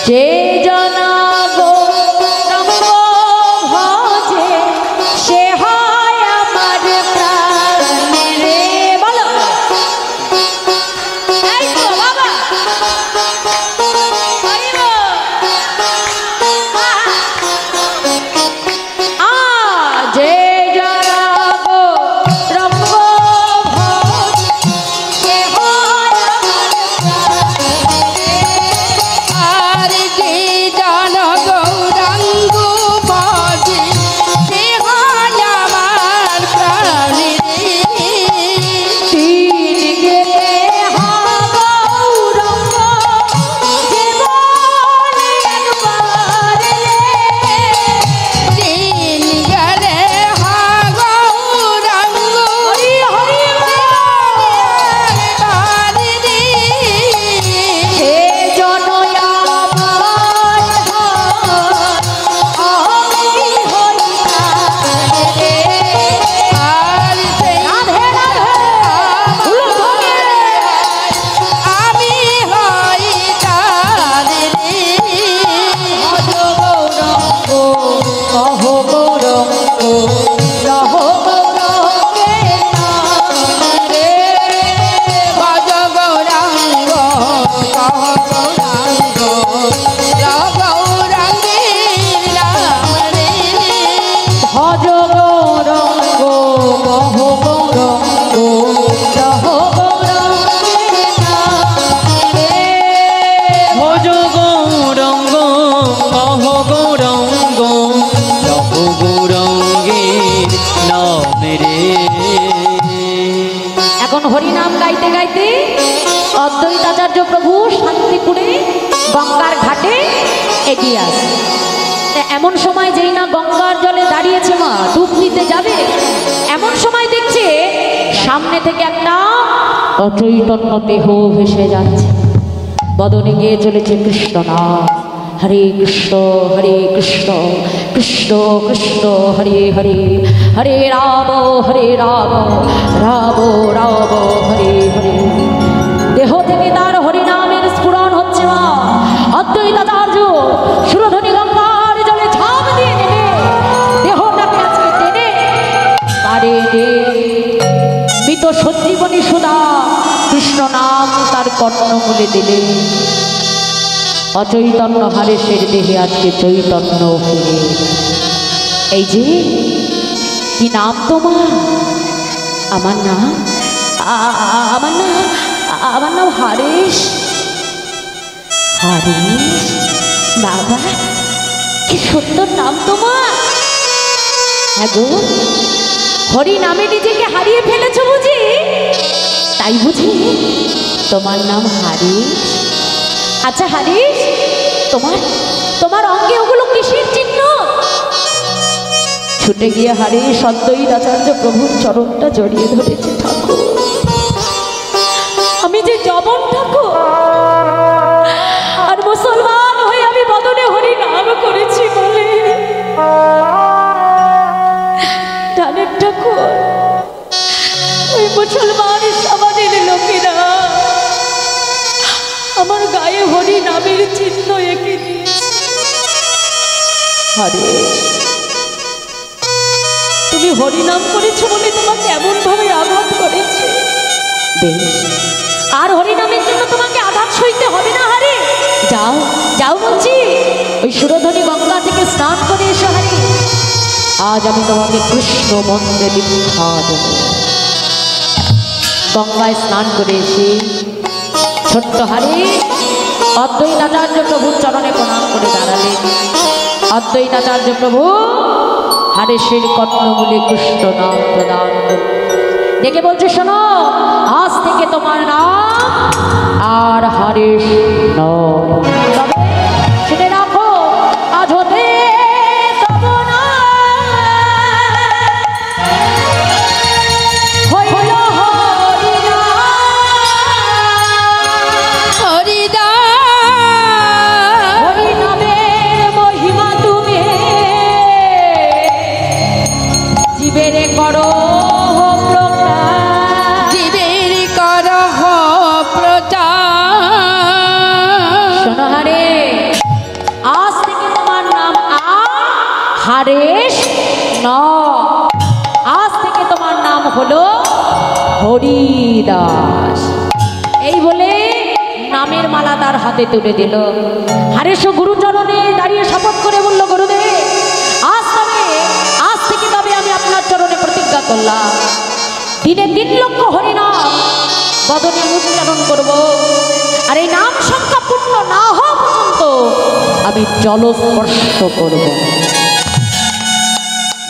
যে জনা গৌরঙ্গ ভজে সে হয় আমার প্রাণ রে। বলো এই তো বাবা যে জনা গৌরঙ্গ ভজে সে হয় আমার আর যে জন গৌরাঙ্গ ভজে সে হয় আমার প্রাণ রে। তিন গেলে হা গৌরঙ্গ জীবনে একবার রে। দিন গেলে হা গৌরাঙ্গ হরি হরি প্রাণ রে। হে জনয় আমার আমি হই প্রাণ রে। আর সেই রাধে রাধে ভুলো ভোগে আমি হই তার রে। ভজ গৌরঙ্গ কহ গৌরঙ্গ লহ গৌরঙ্গে নাম রে। ভজ গৌরাঙ্গ কহ গৌরাঙ্গ গৌরাঙ্গীর নাম রে। ভজ গৌরঙ্গ কহ গৌরঙ্গ লহ গৌরঙ্গে নাম রে। ভজ গৌরঙ্গ কহ গৌরঙ্গ লহ গৌরঙ্গের নামে রে। এখন হরিনাম গাইতে গাইতে অদ্বৈতাচার্য প্রভু শান্তিপুরে গঙ্গার ঘাটে এগিয়ে আসে। তা এমন সময় যেই না গঙ্গার জলে দাঁড়িয়েছে মা, ডুব দিতে যাবে, এমন সময় দেখছে সামনে থেকে একটা অচৈতন্য দেহ ভেসে যাচ্ছে। বদনে গিয়ে চলেছে কৃষ্ণ নাম, হরে কৃষ্ণ কৃষ্ণ কৃষ্ণ হরে হরে, হরে রাম রাম রাম হরে হরে। দেহ থেকে তার হরিনামের স্ফুরণ হচ্ছে মা। অদ্বৈতাচার্য সুরধনী গঙ্গার জলে ঝাঁপ দিয়ে নেবে, দেহটাকে আজকে টেনে পারে রে। মৃত সঞ্জীবনী সুধা কৃষ্ণ নাম তার কর্ণমূলে দিলে, অচৈতন্য হারেসের দেহে আজকে চৈতন্য ফিরে। এই যে কি নাম তোমার? আমার নাম আমার নাম হারেস। হারেস বাবা, কি সুন্দর নাম তোমার। হ্যাঁ গো, হরি নামে নিজেকে হারিয়ে ফেলেছো বুঝি, তাই বুঝি তোমার নাম হারিস? আচ্ছা হারিস, তোমার অঙ্গে ওগুলো কিসের চিহ্ন? ছুটে গিয়ে হারিস অদ্বৈতাচার্য প্রভুর চরণটা জড়িয়ে ধরেছে। ঠাকুর, আমি যে জবন ঠাকুর, আর মুসলমান হয়ে আমি বদনে হরি নাম করেছি বলে ডানের ঠাকুর, ওই মুসলমান সমাজের লোকেরা আমার গায়ে হরি নামের চিহ্ন এঁকে দিয়েছে। হরে, তুমি হরিনাম করেছো বলে তোমাকে এমন ভাবে আঘাত করেছে। বেশ, আর হরিনামের জন্য তোমাকে আঘাত সইতে হবে না হারে। যাও যাও বলছি, ওই সুরধনী গঙ্গা থেকে স্নান করে এসো হারে। আজ আমি তোমাকে কৃষ্ণ মন্ত্রে দীক্ষা দেব। গঙ্গায় স্নান করে এসে ছোট্ট হারে অদ্বৈতাচার্য প্রভুর চরণে প্রণাম করে দাঁড়ালেন। অদ্বৈতাচার্য প্রভু হারেশের কর্ণমূলে কৃষ্ণ নাম প্রদান করলেন। ডেকে বলছে, শোনো, আজ থেকে তোমার নাম আর হারেশ নয়। তবে শুনে রাখো, আজ হতে তব নাম হইল হরিনামের মহিমা তুমি জীবের করো হারেশ ন, আজ থেকে তোমার নাম হলো হরিদাস। এই বলে নামের মালা তার হাতে তুলে দিল। হারেশ গুরুচরণে দাঁড়িয়ে শপথ করে বলল, গুরুদেব, আজ থেকে তবে আমি আপনার চরণে প্রতিজ্ঞা করলাম, দিনে 3 লক্ষ হরিনাম বদনে উচ্চারণ করব। আর এই নাম সংখ্যা পূর্ণ না হওয়া পর্যন্ত আমি জলস্পর্শ করব।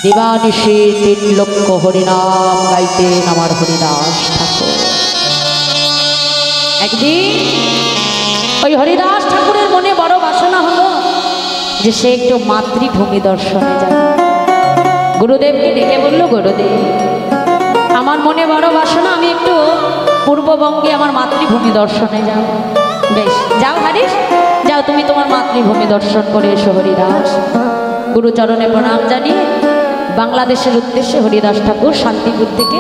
দিবানিশি 3 লক্ষ হরিনাম গাইতেন আমার হরিদাস ঠাকুর। একদিন ওই হরিদাস ঠাকুরের মনে বড় বাসনা হলো যে সে একটু মাতৃভূমি দর্শনে যায়। গুরুদেবকে ডেকে বলল, গুরুদেব, আমার মনে বড় বাসনা, আমি একটু পূর্ববঙ্গে আমার মাতৃভূমি দর্শনে যাব। বেশ, যাও হারিস, যাও, তুমি তোমার মাতৃভূমি দর্শন করে এসো হরিদাস। গুরুচরণে প্রণাম জানিয়ে বাংলাদেশের উদ্দেশ্যে হরিদাস ঠাকুর শান্তিপুর থেকে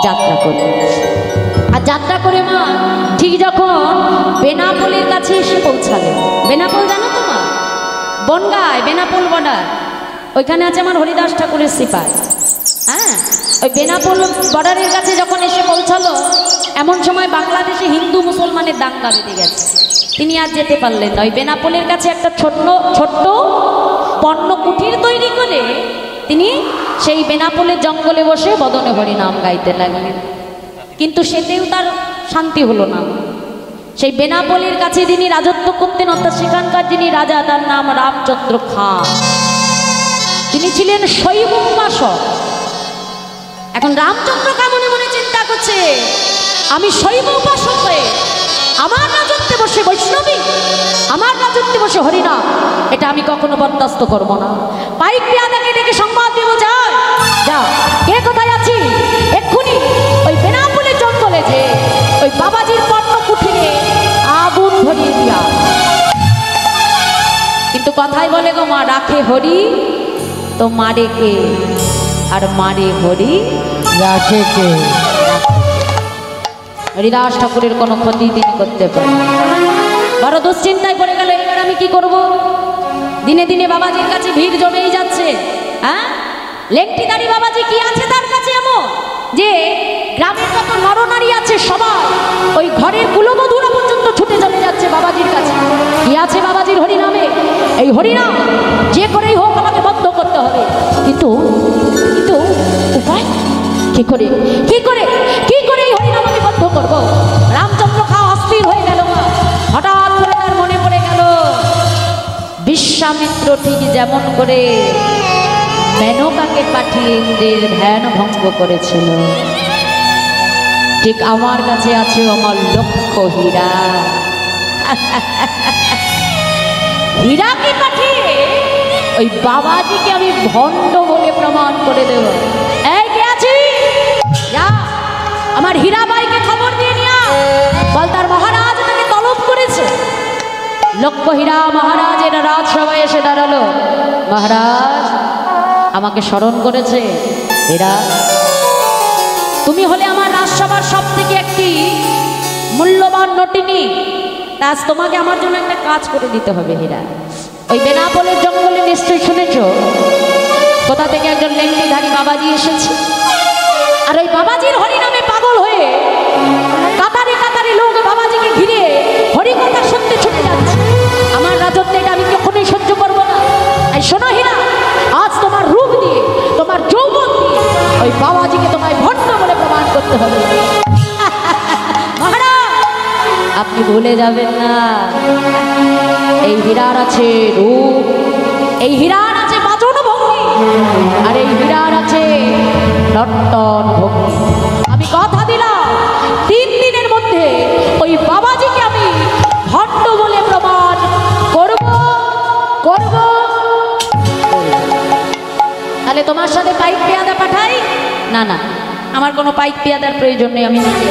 যাত্রা করলেন। আর যাত্রা করে মা ঠিক যখন বেনাপোলের কাছে এসে পৌঁছালেন। বেনাপোল জানো তো মা? বনগাঁয় বেনাপোল বর্ডার, ওইখানে আছে আমার হরিদাস ঠাকুরের সিপাই। হ্যাঁ, ওই বেনাপোল বর্ডারের কাছে যখন এসে পৌঁছালো, এমন সময় বাংলাদেশে হিন্দু মুসলমানের দাঙ্গা বেঁধে গেছে। তিনি আর যেতে পারলেন না। ওই বেনাপোলের কাছে একটা ছোট্ট পণ্য কুটির তৈরি করে তিনি সেই বেনাপোলের জঙ্গলে বসে বদনে হরিনাম গাইতে লাগলেন। কিন্তু সেতেও তার শান্তি হলো না। সেই বেনাপোলের কাছে যিনি রাজত্ব করতেন, অর্থাৎ সেখানকার যিনি রাজা, তার নাম রামচন্দ্র খাঁ। তিনি ছিলেন শৈব উপাসক। এখন রামচন্দ্র খাঁ মনে মনে চিন্তা করছে, আমি শৈব উপাসক হয়ে আমার রাজত্বে বসে বৈষ্ণবী, আমার রাজত্বে বসে হরিনাম, এটা আমি কখনো বরদাস্ত করব না। পাইক পেয়াদাকে ডেকে সংবাদ দেব, যা, কে কোথায় আছি, এক্ষুনি ওই বেনাপোলের জঙ্গলে যে ওই বাবাজির পণ্য কুঠিরে আগুন ধরিয়ে দিয়া। কিন্তু কথাই বলে গো মা, রাখে হরি তো মারে কে, আর মারে হরি রাখে কে। হরিদাস ঠাকুরের কোনো ক্ষতি তিনি করতে পারেন। বড় দুশ্চিন্তায় পড়ে গেল, এবার আমি কি করব? দিনে দিনে বাবাজির কাছে ভিড় জমেই যাচ্ছে। হ্যাঁ, লেংটিদারি বাবাজি কি আছে তার কাছে এমন যে গ্রামের যত নরনারী আছে সবাই ওই ঘরের কুলবধূরা পর্যন্ত ছুটে চলে যাচ্ছে বাবাজির কাছে। কি আছে বাবাজির হরিনামে? এই হরিনাম যে করেই হোক আমাকে বন্ধ করতে হবে। কিন্তু উপায় কি করে এই হরিনাম আমি বন্ধ করবো? রামচন্দ্র খাঁ অস্থির হয়ে গেল। হঠাৎ করে তার মনে পড়ে গেল বিশ্বামিত্র ঠিক যেমন করে মেনকাকে পাঠিয়ে ইন্দ্রের ধ্যান ভঙ্গ করেছিল, ঠিক আমার কাছে আছে আমার লক্ষ্য হীরা। হীরাকে পাঠিয়ে ওই বাবাজিকে আমি ভণ্ড বলে প্রমাণ করে দেব। এই কে আছি, যা আমার হীরাবাইকে খবর দিয়ে নিয়া বল তার মহারাজ তাকে তলব করেছে। লক্ষ্য হীরা মহারাজ এরা রাজসভায় এসে দাঁড়ালো। মহারাজ আমাকে স্মরণ করেছে। হীরা, তুমি হলে আমার রাজসভার সব থেকে একটি মূল্যবান নটিনী, আজ তোমাকে আমার জন্য একটা কাজ করে দিতে হবে। হীরা, ওই বেনাপোলের জঙ্গলে নিশ্চয়ই শুনেছ কোথা থেকে একজন লেংটিধারী বাবাজি এসেছে, আর ওই বাবাজির হরি নামে পাগল হয়ে কাতারে কাতারে লোক বাবাজিকে ঘিরে হরি কথা শুনতে ছুটে যাচ্ছে। আমার রাজত্বে এটা আমি কখনোই সহ্য করবো না। এই শোনো হীরা, আজ তোমার রূপ দিয়ে, তোমার যৌবন দিয়ে ওই বাবাজিকে তোমায় ভণ্ড বলে প্রমাণ করতে হবে। মহারাজ, আপনি ভুলে যাবেন না, এই হীরার আছে রূপ, এই হীরার আছে বাচন ভঙ্গি, আর এই হীরার আছে নর্তন ভঙ্গি। আমি কথা দিলাম 3 দিনের মধ্যে ওই বাবাজিকে আমি ভণ্ড বলে প্রমাণ করব করব। তাহলে তোমার সাথে পাইক পেয়াদা পাঠাই? না না, আমার কোনো পাইক পেয়াদার প্রয়োজন নেই, আমি নিজে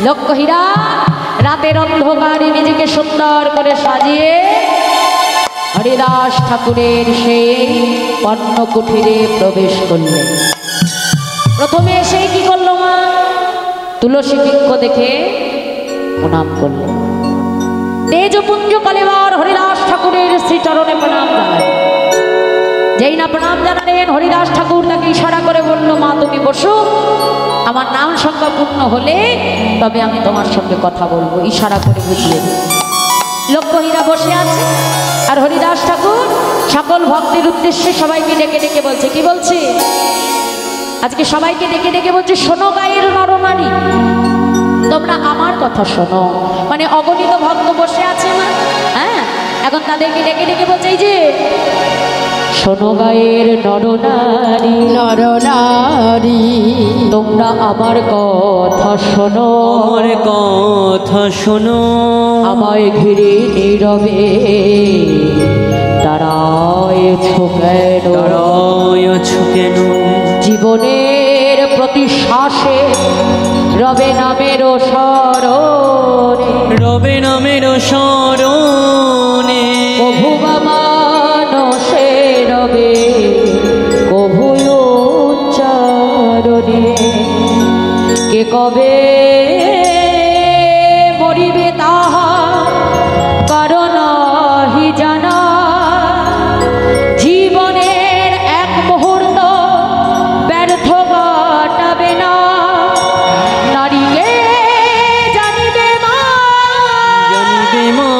লক্ষ্য হীরা রাতের অন্ধকারে নিজেকে সুন্দর করে সাজিয়ে হরিদাস ঠাকুরের সেই পণ্য কুঠিরে প্রবেশ করলেন। প্রথমে এসে কি করলো মা? তুলসী বৃক্ষ দেখে প্রণাম করলেন। তেজপুঞ্জ কলেবার হরিদাস ঠাকুরের শ্রীচরণে প্রণাম জানালেন। যেই না প্রণাম জানালেন, হরিদাস ঠাকুর তাকে ইশারা করে বলল, মা তুমি বসো, আমার নাম সংখ্যা পূর্ণ হলে তবে আমি তোমার সঙ্গে কথা বলবো, ইশারা করে বুঝিয়ে দিই। লক্ষ্য হীরা বসে আছে, আর হরিদাস ঠাকুর সকল ভক্তের উদ্দেশ্যে সবাইকে ডেকে ডেকে বলছে। কি বলছে? আজকে সবাইকে ডেকে ডেকে বলছে, শোনো গায়ের নরনারী, তোমরা আমার কথা শোনো। মানে অগণিত ভক্ত বসে আছে না, হ্যাঁ, এখন তাদেরকে ডেকে ডেকে বলছে, এই যে শোনো গায়ের নরনারী, নরনারী তোমরা আমার কথা শোনো, আমার কথা শোনো, আমায় ঘিরে নীরবে দাঁড়ায়েছো কেন, দাঁড়ায়েছো কেন, জীবনের প্রতি শ্বাসে রবে নামের স্মরণে, রবে নামের স্মরণে, কভু বা মানসে রবে কভু উচ্চারণে, কে কবে মরিবে তাহা কারণ হি জানা, জীবনের এক মুহূর্ত ব্যর্থ কাটাবে না, নারীকে জানিবে মা, জানিবে মা,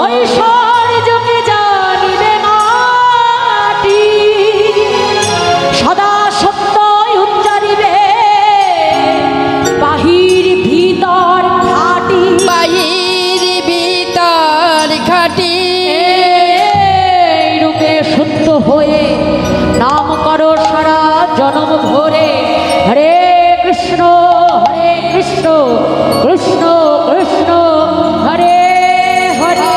ঐশ্বর্যকে জানিবে মাটি, সদা সত্য উচ্চারিবে বাহির ভিতর খাটি, বাহির ভিতর খাটি, এই রূপে শুদ্ধ হয়ে নাম করো সারা জনম ধরে, হরে কৃষ্ণ কৃষ্ণ কৃষ্ণ হরে হরে,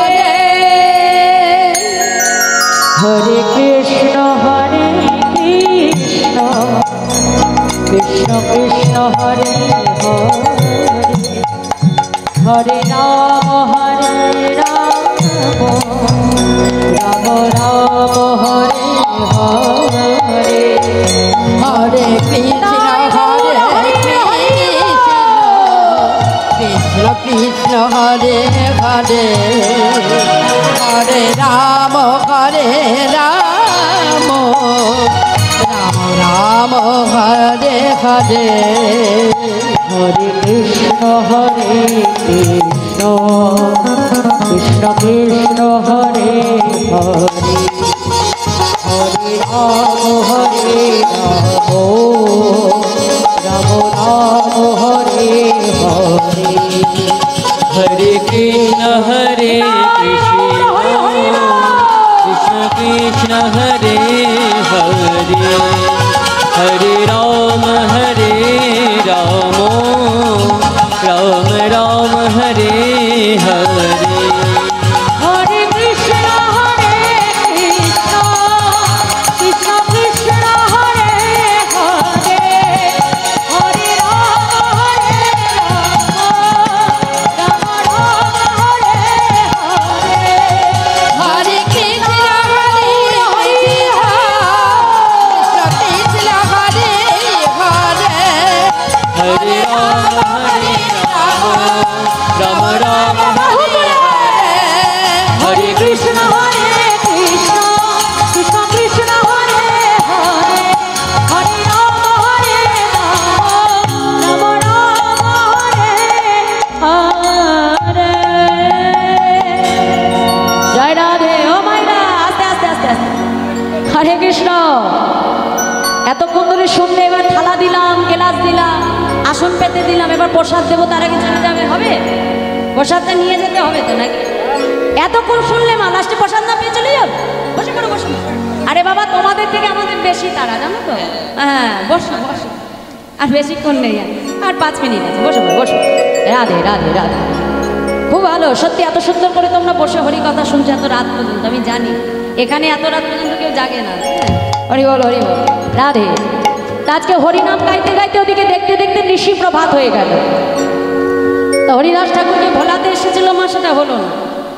হরে কৃষ্ণ কৃষ্ণ কৃষ্ণ হরে হরে, হরে রাম রাম রাম হরে হরে, হরে কৃষ্ণ কৃষ্ণ কৃষ্ণ হরে হরে, হরে রাম রাম রাম হরে হরে, হরে কৃষ্ণ কৃষ্ণ কৃষ্ণ হরে হরে, হরে রাম রাম রাম হরে হরে, হরে কৃষ্ণ হরে কৃষ্ণ, কৃষ্ণ কৃষ্ণ হরে হরে, হরে রাম রাম রাম হরে হরে, হরে কৃষ্ণ কৃষ্ণ কৃষ্ণ হরে হরে, হরে রাম রাম হরে হরে, হরে কৃষ্ণ হরে কৃষ্ণ হরে হরে, হরে রাম রাম রাম হরে কৃষ্ণ কৃষ্ণ কৃষ্ণ হরে আস্তে আস্তে। হরে কৃষ্ণ। এতক্ষণ ধরে শুনলে, এবার থালা দিলাম, গ্লাস দিলাম, আসন পেতে দিলাম, এবার প্রসাদ দেবো, তার আগে চলে যাবে? হবে? প্রসাদটা নিয়ে যেতে হবে তো নাকি? এতক্ষণ শুনলে মা, লাস্টে প্রসাদ না পেয়ে চলে যাও? বসে পড়ো, বসো। আরে বাবা, তোমাদের থেকে আমাদের বেশি তারা, জানো তো? হ্যাঁ, বসো বসো। আর বেশিক্ষণ নেই, আর 5 মিনিট আছে। বসো বসো। রাধে রাধে রাধে। খুব ভালো, সত্যি এত সুন্দর করে তোমরা বসে হরি কথা শুনছো এত রাত পর্যন্ত। আমি জানি এখানে এত রাত পর্যন্ত কেউ জাগে না। হরি বল, হরি বল, রাধে। আজকে হরিনাম গাইতে গাইতে ওদিকে দেখতে দেখতে ঋষি প্রভাত হয়ে গেল। তো হরিদাস ঠাকুরকে ভোলাতে এসেছিল মা, সেটা হলো না।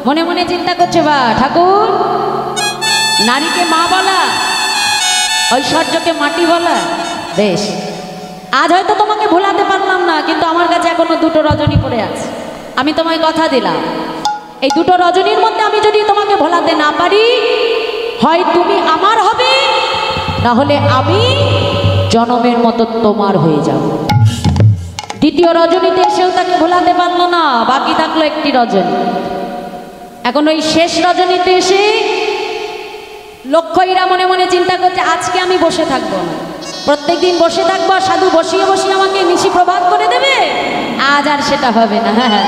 মনে মনে চিন্তা করছে, বা ঠাকুর, নারীকে মা বলা, ঐশ্বর্যকে মাটি বলা, বেশ, আজ হয়তো তোমাকে ভোলাতে পারলাম না, কিন্তু আমার কাছে এখনো 2টো রজনী পড়ে আছে। আমি তোমায় কথা দিলাম, এই 2টো রজনীর মধ্যে আমি যদি তোমাকে ভোলাতে না পারি, হয় তুমি আমার হবে, না হলে আমি জনমের মতো তোমার হয়ে যাব। দ্বিতীয় রজনীতে এসেও তাকে ভোলাতে পারলো না, বাকি থাকলো একটি রজনী। এখন ওই শেষ রজনীতে এসে লক্ষ্মীরা মনে মনে চিন্তা করছে, আজকে আমি বসে থাকবো না, প্রত্যেকদিন বসে থাকবো, সাধু বসিয়ে বসিয়ে আমাকে নিশি প্রভাত করে দেবে। আজ আর সেটা হবে না। হ্যাঁ,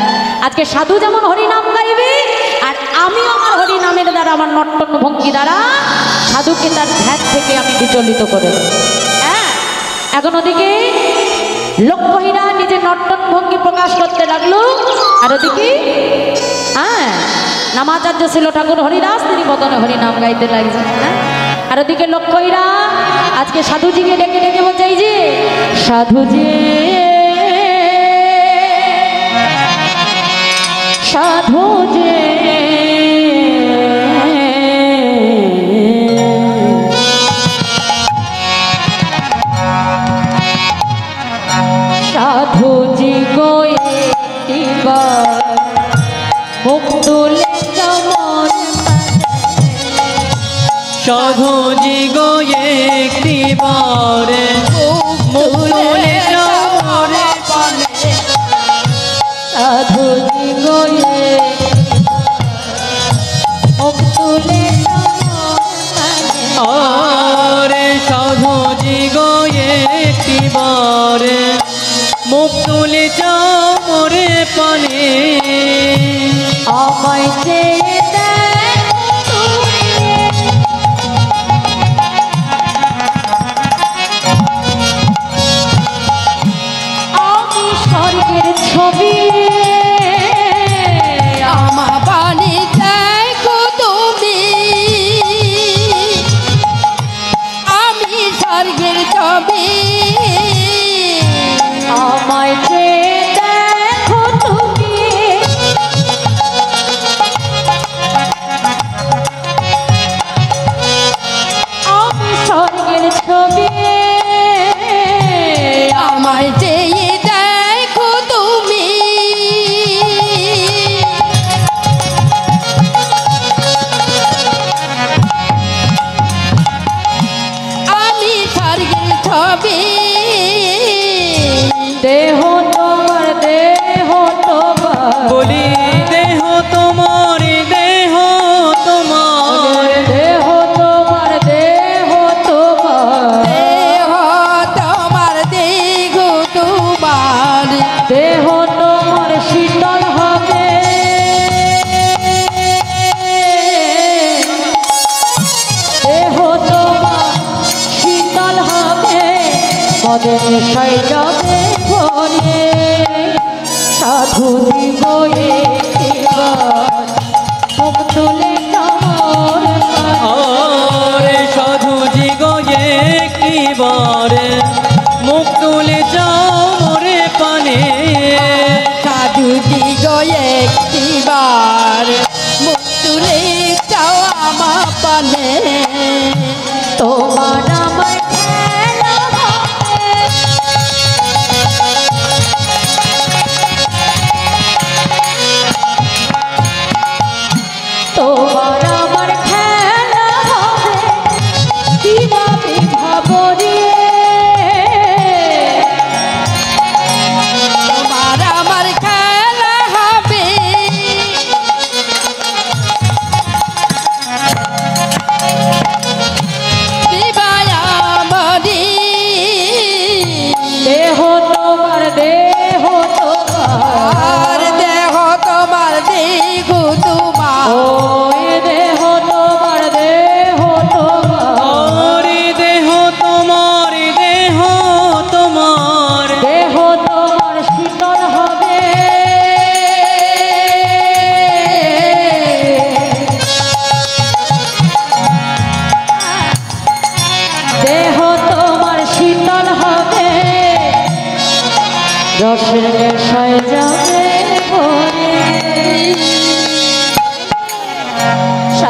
আজকে সাধু যেমন হরিনাম গাইবে, আর আমি আমার হরিনামের দ্বারা, আমার নর্তন ভঙ্গি দ্বারা সাধুকে তার ধ্যান থেকে আমি বিচলিত করে দেব। হ্যাঁ, এখন ওদিকে লক্ষ্মীরা নিজের নর্তন ভঙ্গি প্রকাশ করতে লাগলো, আর ওদিকে নামাচার্য ছিল ঠাকুর হরিদাস, তিনি বদনে হরিনাম গাইতে লাগছেন। হ্যাঁ, আর ওদিকে লক্ষ্মীরা আজকে সাধুজিকে ডেকে ডেকে বলছে, এই যে সাধুজি, সাধুজি, সাধুজি গো একটিবার মুখ তুলে যেমন, সাধুজি গো একটিবার মুখ তুলে যেমন, সাধুজি গো মুখ তুলে আরে সাধুজি গো একটিবার মুখ তুলে যাও মোরে পানে, আমায় চেয়ে দেখো আমি স্বর্গের ছবি, আমার বাণী দেখো তুমি, আমি স্বর্গের ছবি, আমায় চেয়ে দেখো তুমি, আমি স্বর্গের ছবি, আমায় চেয়ে দেখো তুমি, আমি স্বর্গের ছবি, দেহ তোমার, দেহ তোমার, বলি দেহ তোমার, দেহ তোমার, দেহ তোমার, দেহ তোমার, দেহ তোমার, দেহ তোমার, দেহ তোমার শীতল হবে, দেহ তোমার শীতল হবে, মদে নেশায় যাবে ভরে, সাধু দিব একবার মুখ তুলে তোমার পানে। আরে সাধুজি গো একটিবার মুখ তুলে যাও মোরে পানে, সাধুজি গো একটিবার মুখ তুলে যাও আমার পানে, তোমার আমার খেলা হবে, তোমার আমার খেলা হবে, কিভাবে ভাবরে, তোমার আমার খেলা হবে,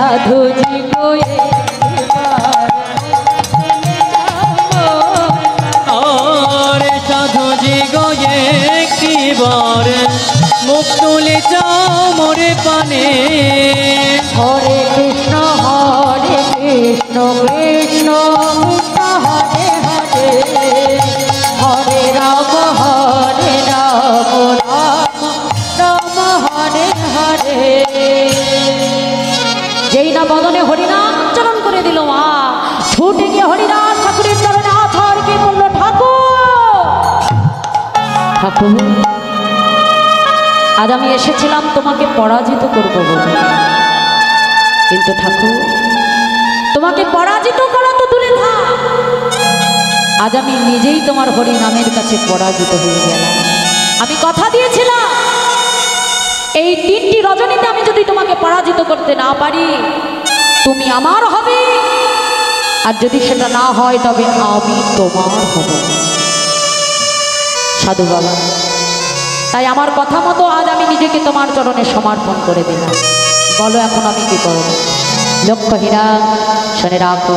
সাধুজি গো আরে সাধুজি গো একটিবার মুখ তুলে যাও মোরে পানে। হরে কৃষ্ণ কৃষ্ণ কৃষ্ণ হরে হরে হরে রাম রাম রাম হরে হরে। যেই না বদনে হরিনাম চরণ করে দিল মা, ছুটে গিয়ে হরিদাস ঠাকুরের চরণে আছড়কে বলল, ঠাকুর আজ আমি এসেছিলাম তোমাকে পরাজিত করব বলে, কিন্তু ঠাকুর তোমাকে পরাজিত করা তো দূরে থাক, আজ আমি নিজেই তোমার হরি নামের কাছে পরাজিত হয়ে গেলাম। আমি কথা দিয়েছিলাম এই 3টি রজনীতে আমি যদি তোমাকে পরাজিত করতে না পারি তুমি আমার হবে, আর যদি সেটা না হয় তবে আমি তোমার হব। সাধু বাবা, তাই আমার কথা মতো আজ আমি নিজেকে তোমার চরণে সমর্পণ করে দিলাম। বলো এখন আমি কি করব? লক্ষ্য হীরা শুনে রাখো,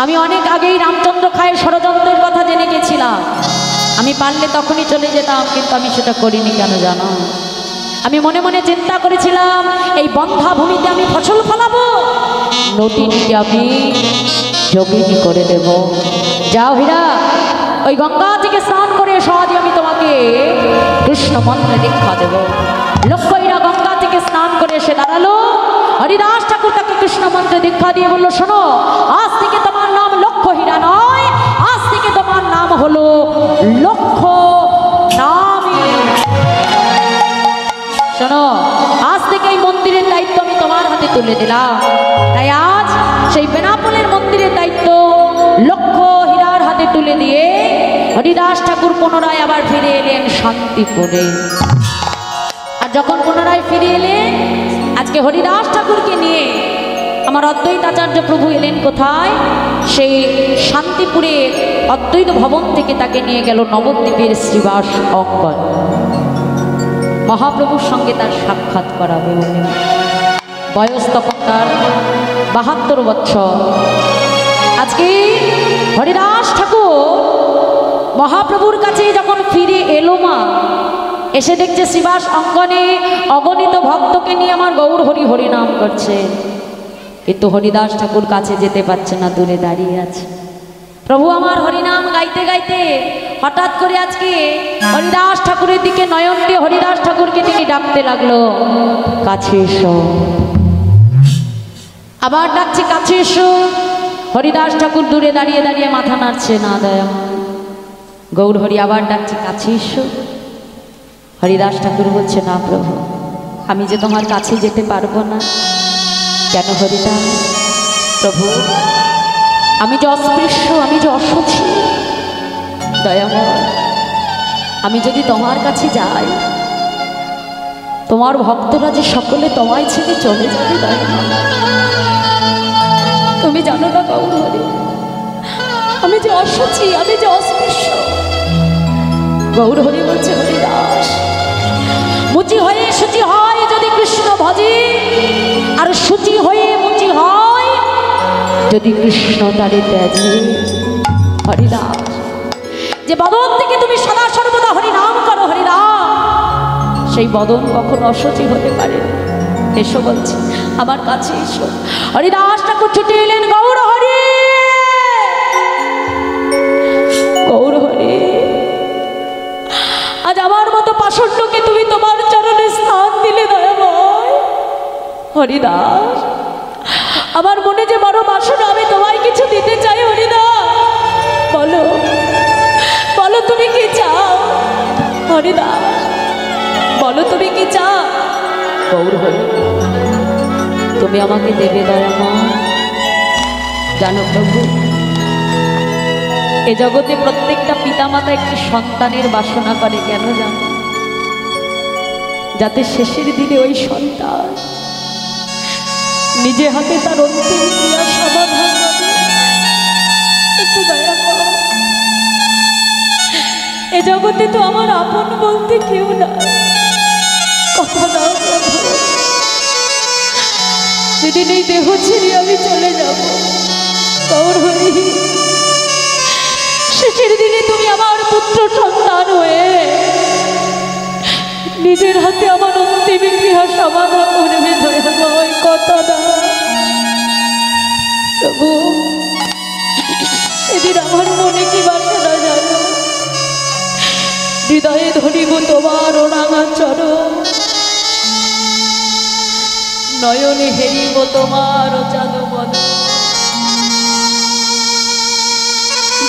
আমি অনেক আগেই রামচন্দ্র খায়ের ষড়যন্ত্রের কথা জেনে গেছিলাম। আমি পারলে তখনই চলে যেতাম, কিন্তু আমি সেটা করিনি। কেন জানো? আমি মনে মনে চিন্তা করেছিলাম এই বন্ধা ভূমিতে আমি ফসল ফলাবো, নদীটিকে আমি যোগিনী করে দেব। যাও হীরা, ওই গঙ্গা থেকে স্নান করে সহজে আমি তোমাকে কৃষ্ণ মন্ত্রে দীক্ষা দেব। লক্ষ্য হীরা গঙ্গা থেকে স্নান করে এসে দাঁড়ালো। হরিদাস ঠাকুর তাকে কৃষ্ণ মন্ত্রে দীক্ষা দিয়ে বলল, শোনো, আজ থেকে তোমার নাম লক্ষ্য হীরা নয়, আজ থেকে তোমার নাম হলো লক্ষ্য নামী। শোনো, আজ থেকে এই মন্দিরের দায়িত্ব আমি তোমার হাতে তুলে দিলাম। তাই আজ সেই বেনাপোলের মন্দিরের দায়িত্ব লক্ষ্য হীরার হাতে তুলে দিয়ে হরিদাস ঠাকুর পুনরায় আবার ফিরে এলেন শান্তিপুরে। আর যখন পুনরায় ফিরে এলেন, আজকে হরিদাস ঠাকুরকে নিয়ে আমার অদ্বৈত আচার্য প্রভু এলেন কোথায়? সেই শান্তিপুরের অদ্বৈত ভবন থেকে তাকে নিয়ে গেল নবদ্বীপের শ্রীবাস অঙ্গন। মহাপ্রভুর সঙ্গে তার সাক্ষাৎ করাবে বলে। বয়স তখন তার 72 বৎসর। আজকে হরিদাস ঠাকুর মহাপ্রভুর কাছে যখন ফিরে এলো মা, এসে দেখছে শ্রীবাস অঙ্গনে অগণিত ভক্তকে নিয়ে আমার গৌর হরি হরি নাম করছে, কিন্তু হরিদাস ঠাকুর কাছে যেতে পারছে না, দূরে দাঁড়িয়ে আছে। প্রভু আমার হরিনাম গাইতে গাইতে হঠাৎ করে আজকে হরিদাস ঠাকুরের দিকে নয়ন দিয়ে হরিদাস ঠাকুরকে তিনি ডাকতে লাগলো, কাছে এসো। আবার ডাকছে, কাছে এসো। হরিদাস ঠাকুর দূরে দাঁড়িয়ে দাঁড়িয়ে মাথা নাড়ছে, না দয়া। গৌর হরি আবার ডাকছে, কাছে এসো। হরিদাস ঠাকুর বলছে, না প্রভু, আমি যে তোমার কাছে যেতে পারবো না। কেন হরিদাস? প্রভু, আমি যে অস্পৃশ্য, আমি যে অসুচি, দয়াময়, আমি যদি তোমার কাছে যাই তোমার ভক্তরা যে সকলে তোমায় ছেড়ে চলে যাবে। দয়াময়, তুমি জানো না গৌর হরি, আমি যে অসুচি, আমি যে অস্পৃশ্য। গৌর হরি বলছে, হরিদাস, মুচি হয়ে শুচি হয় যদি কৃষ্ণ ভজে, আর শুচি হয়ে মুচি হয় যদি কৃষ্ণ তারে ত্যাজে। হরিদাস, যে বদন থেকে তুমি সদা সর্বদা হরিনাম করো হরিদাস, সেই বদন কখনো অসুচি হতে পারে। এসো বলছি, আমার কাছে এসো। হরিদাস ঠাকুর ছুটে এলেন, গৌর হরি, গৌর হরি, আজ আমার মতো পাষণ্ডকে তুমি তোমার চরণে স্থান দিলে দয়াময়। হরিদাস, আমার মনে যে বড় বাসনা, আমি তোমায় কিছু দিতে চাই। হরিদাস, বলো, বলো তুমি কি চাও? হরিদাস, বলো তুমি কি চাও? গৌর হরি, তুমি আমাকে দেবে দয়াময়। জানো প্রভু, এ জগতে প্রত্যেকটা পিতামাতা একটি সন্তানের বাসনা করে। কেন জানো? যাতে শেষের দিনে ওই সন্তান নিজে হাতে তার অন্তিম ক্রিয়া সমাধান করে। একটু দয়া করো, এ জগতে তো আমার আপন বলতে কেউ নাই। কথা দাও প্রভু, যেদিন এই দেহ ছেড়ে আমি চলে যাব গৌর হরি, শেষের দিনে তুমি আমার পুত্র সন্তান হয়ে নিজের হাতে আমার অন্তিম ক্রিয়া সমাধান করবে দয়াময় কথা না প্রভু। সেদিন আমার মনে কি বাসনা জানো, হৃদয়ে ধরিব তোমার রাঙা চরণ, নয়নে হেরিব তোমার চাঁদ বদন,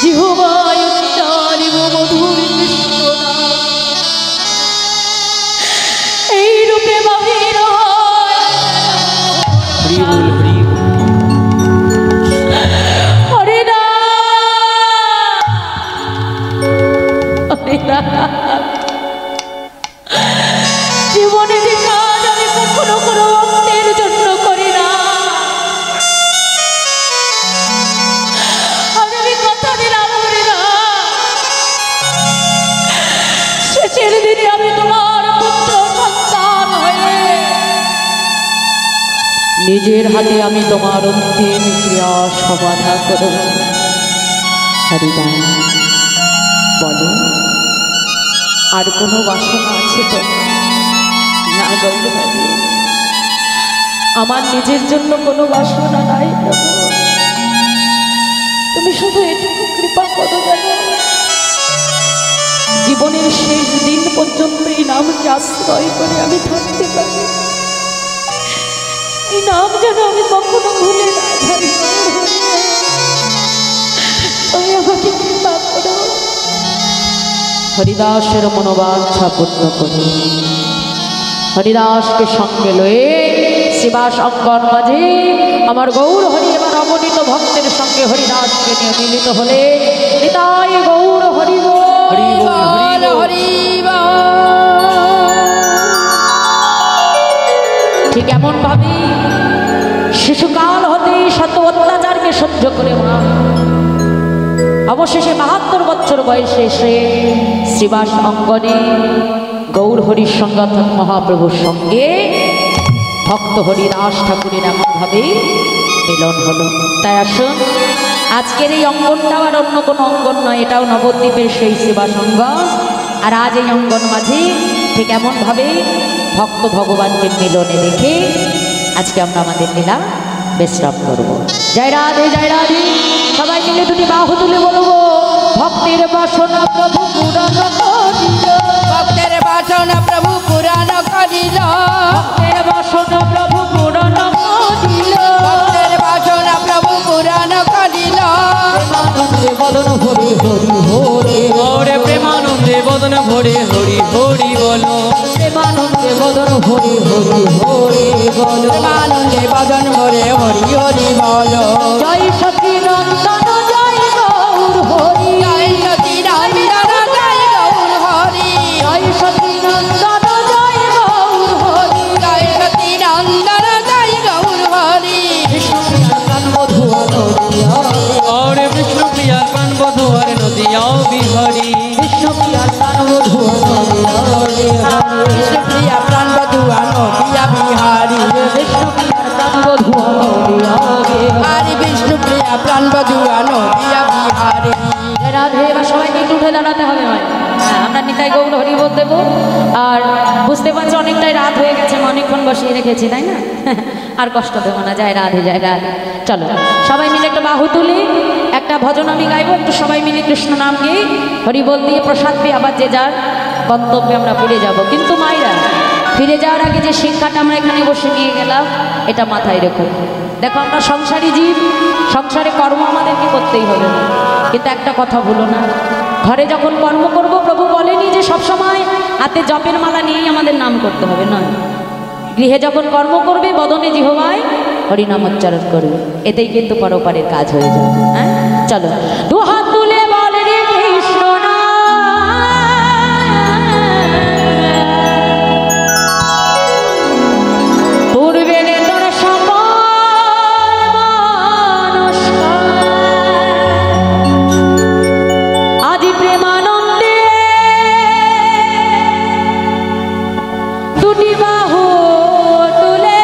জিহ্বায় উচ্চারিব মধুর কৃষ্ণ নাম, এই রূপে বাহির হয় হরি নাম। জীবনে যে কাজ আমি কখনো কোনো ভক্তের জন্য করি না, আমি কথা দিলাম হরি না, শেষের দিনে আমি তোমার পুত্র সন্তান হয়ে নিজের হাতে আমি তোমার অন্তিম ক্রিয়া সমাধা করব। হরিনাম বলো, আর কোনো বাসনা আছে তো না গৌর হরি? আমার নিজের জন্য কোনো বাসনা নাই প্রভু, তুমি শুধু এটুকু কৃপা করো যেন জীবনের শেষ দিন পর্যন্ত এই নামকে আশ্রয় করে আমি থাকতে পারি, এই নাম যেন আমি কখনো ভুলে না যাই। তুমি আমাকে কৃপা করো। হরিদাসের মনোবাঞ্ছা পূর্ণ করে হরিদাসকে সঙ্গে লয়ে শিবাস অঙ্গন মাঝে আমার গৌর হরি এবার অগণিত ভক্তের সঙ্গে হরিদাসকে নিয়ে মিলিত হলে নিতাই গৌর হরি হরি বল হরি বল। ঠিক এমন ভাবে শিশুকাল হতেই শত অত্যাচারকে সহ্য করে মা অবশেষে ৭২ বছর বয়সে এসে শ্রীবাস অঙ্গনে গৌর হরির সঙ্গে অর্থাৎ মহাপ্রভুর সঙ্গে ভক্ত হরিদাস ঠাকুরের এমনভাবে মিলন হলো। তাই আসুন, আজকের এই অঙ্গনটাও আর অন্য কোনো অঙ্গন নয়, এটাও নবদ্বীপের সেই শ্রীবাস অঙ্গন। আর আজ এই অঙ্গন মাঝে ঠিক এমনভাবে ভক্ত ভগবানকে মিলনে দেখে আজকে আমরা আমাদের লীলা বিশ্রাম করব। জয় রাধে জয় রাধে। সবাই মিলে দুটি বাহু তুলে বলবো, ভক্তের বাসনা প্রভু পুরাণ করিল, ভক্তের বাসনা প্রভু পুরাণ করিল, ভক্তের বাসনা প্রভু পুরাণ করিল, ভক্তের বাসনা প্রভু পুরাণ করিল। প্রেমানন্দে বদন হরি হরি হরি ওরে প্রেমানন্দে বদন ভরে হরি হরি বলো, প্রেমানন্দে বদন হরি হরি হরি বলো, প্রেমানন্দে বদন ভরে হরি হরি বল। জয় সতী নন্দন জয় গৌর হরি, জয় সতী নন্দন জয় গৌর হরি, জয় সতী নন্দন জয় গৌর হরি, জয় সতী নন্দন জয় গৌর হরি। বিষ্ণু প্রিয়া কান মধুয়া নদিয়া, ওরে বিষ্ণু প্রিয়ার প্রাণ বধুয়ার নদিয়া বিহারী, বিষ্ণু প্রিয়া কান মধুয়া নদিয়া কৃষ্ণ প্রিয়া প্রাণ বধুয়া নদিয়া বিহারী, বিষ্ণু প্রিয়া কান মধুয়া নদিয়া হরি বিষ্ণু প্রিয়া প্রাণ বধুয়া নদিয়া বিহারী। রাধে। এবার সবাইকে একটু উঠে দাঁড়াতে হবে ভাই। হ্যাঁ, আমরা নিতাই গৌর হরি বল দেবো। আর বুঝতে পারছি অনেকটাই রাত হয়ে গেছে, অনেকক্ষণ বসিয়ে রেখেছি তাই না? আর কষ্ট দেবো না। যায় রাধে যায় রাধে। চলো সবাই মিলে একটা বাহু তুলি, একটা ভজন আমি গাইবো, একটু সবাই মিলে কৃষ্ণ নাম গিয়ে হরি বল দিয়ে প্রসাদ পেয়ে আবার যে যার গন্তব্যে আমরা ফিরে যাব। কিন্তু মায়েরা, ফিরে যাওয়ার আগে যে শিক্ষাটা আমরা এখানে বসে নিয়ে গেলাম এটা মাথায় রেখো। দেখো আমরা সংসারী জীব, সংসারে কর্ম আমাদেরকে করতেই হবে না, কিন্তু একটা কথা ভুলো না, ঘরে যখন কর্ম করব প্রভু বলেনি যে সবসময় হাতে জপের মালা নিয়েই আমাদের নাম করতে হবে, নয়। গৃহে যখন কর্ম করবে বদনে জিহ্বায় হরিনাম উচ্চারণ করবে, এতেই কিন্তু পরপারের কাজ হয়ে যাবে। হ্যাঁ, চলো দুহাত তুলে বলে রে কৃষ্ণ পূর্বে রে তোর সকল আদি প্রেমানন্দে দুটি বাহু তুলে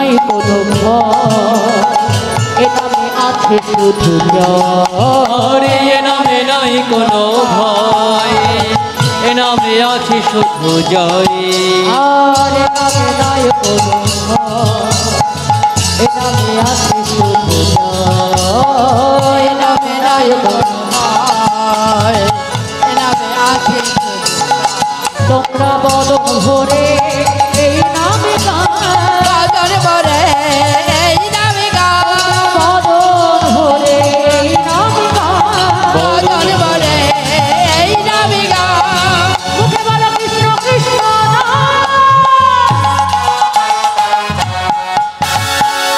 নাই কোনো ভয়, এ নামে আছে শুধু জয়। এ নামে নাই কোনো ভয়, এ নামে আছে শুধু জয়। আর এ নামে নাই কোনো ভয়, এ নামে আছে শুধু জয়। এ নামে নাই কোনো ভয়, এ নামে আছে তোমরা বদন ভরে এই নামে গান, বদন ভরে এই নামে গান, বদন ভরে এই নামে গান, বদন ভরে এই নামে গান। মুখে বলো কৃষ্ণ কৃষ্ণ নাম,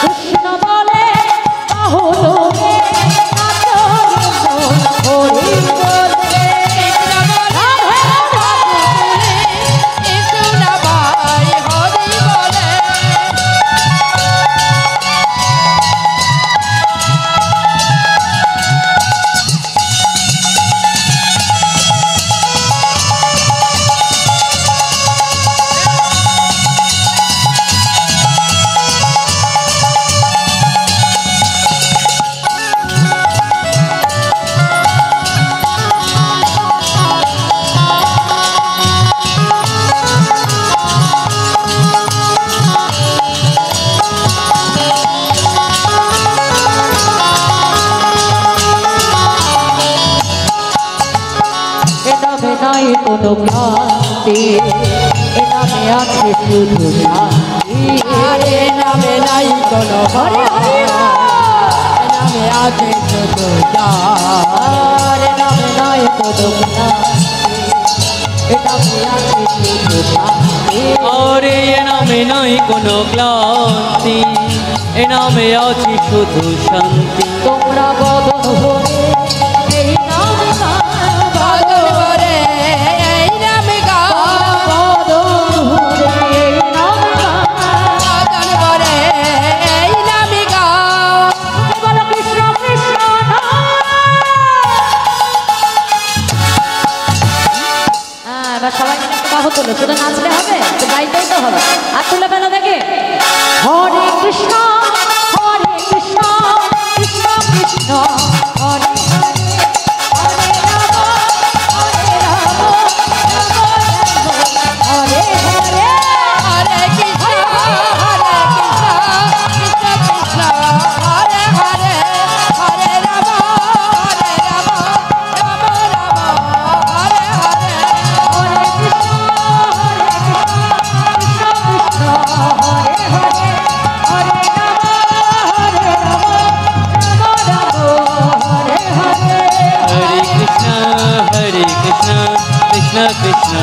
কৃষ্ণ বলে বাহুলোকে নাচো হরি বলে। নাই কোনো ভ্রান্তি, এ নামে আছে শুধু শান্তি। আরে নামে নাই কোনো ভয়, এ নামে আছে শুধু জয়। এ নামে নাই কোনো ভ্রান্তি, এ নামে আছে শুধু শান্তি। আরে এ নামে নাই কোনো ক্লান্তি, এ নামে আছে শুধু শান্তি। তোমরা বদন ভরে এই নামে গান, বদন ভরে এই নামে গান, বদন ভরে এই নামে গান। বদন ভরে এই নামে গান। বলো কৃষ্ণ কৃষ্ণ এবার সবাই মিলে একটু বাহু তোলো, শুধু নাচলে হবে তো, গাইতেই তো হবে। আর তুলে কেন দেখে হরে কৃষ্ণ কৃষ্ণ কৃষ্ণ কৃষ্ণ হরে হরে হরে রাম হরে হরে হরে কৃষ্ণ কৃষ্ণ কৃষ্ণ হরে হরে, হরে রাম রাম রাম হরে হরে। হরে কৃষ্ণ কৃষ্ণ কৃষ্ণ হরে হরে হরে রাম রাম রাম হরে হরে। হরে কৃষ্ণ কৃষ্ণ কৃষ্ণ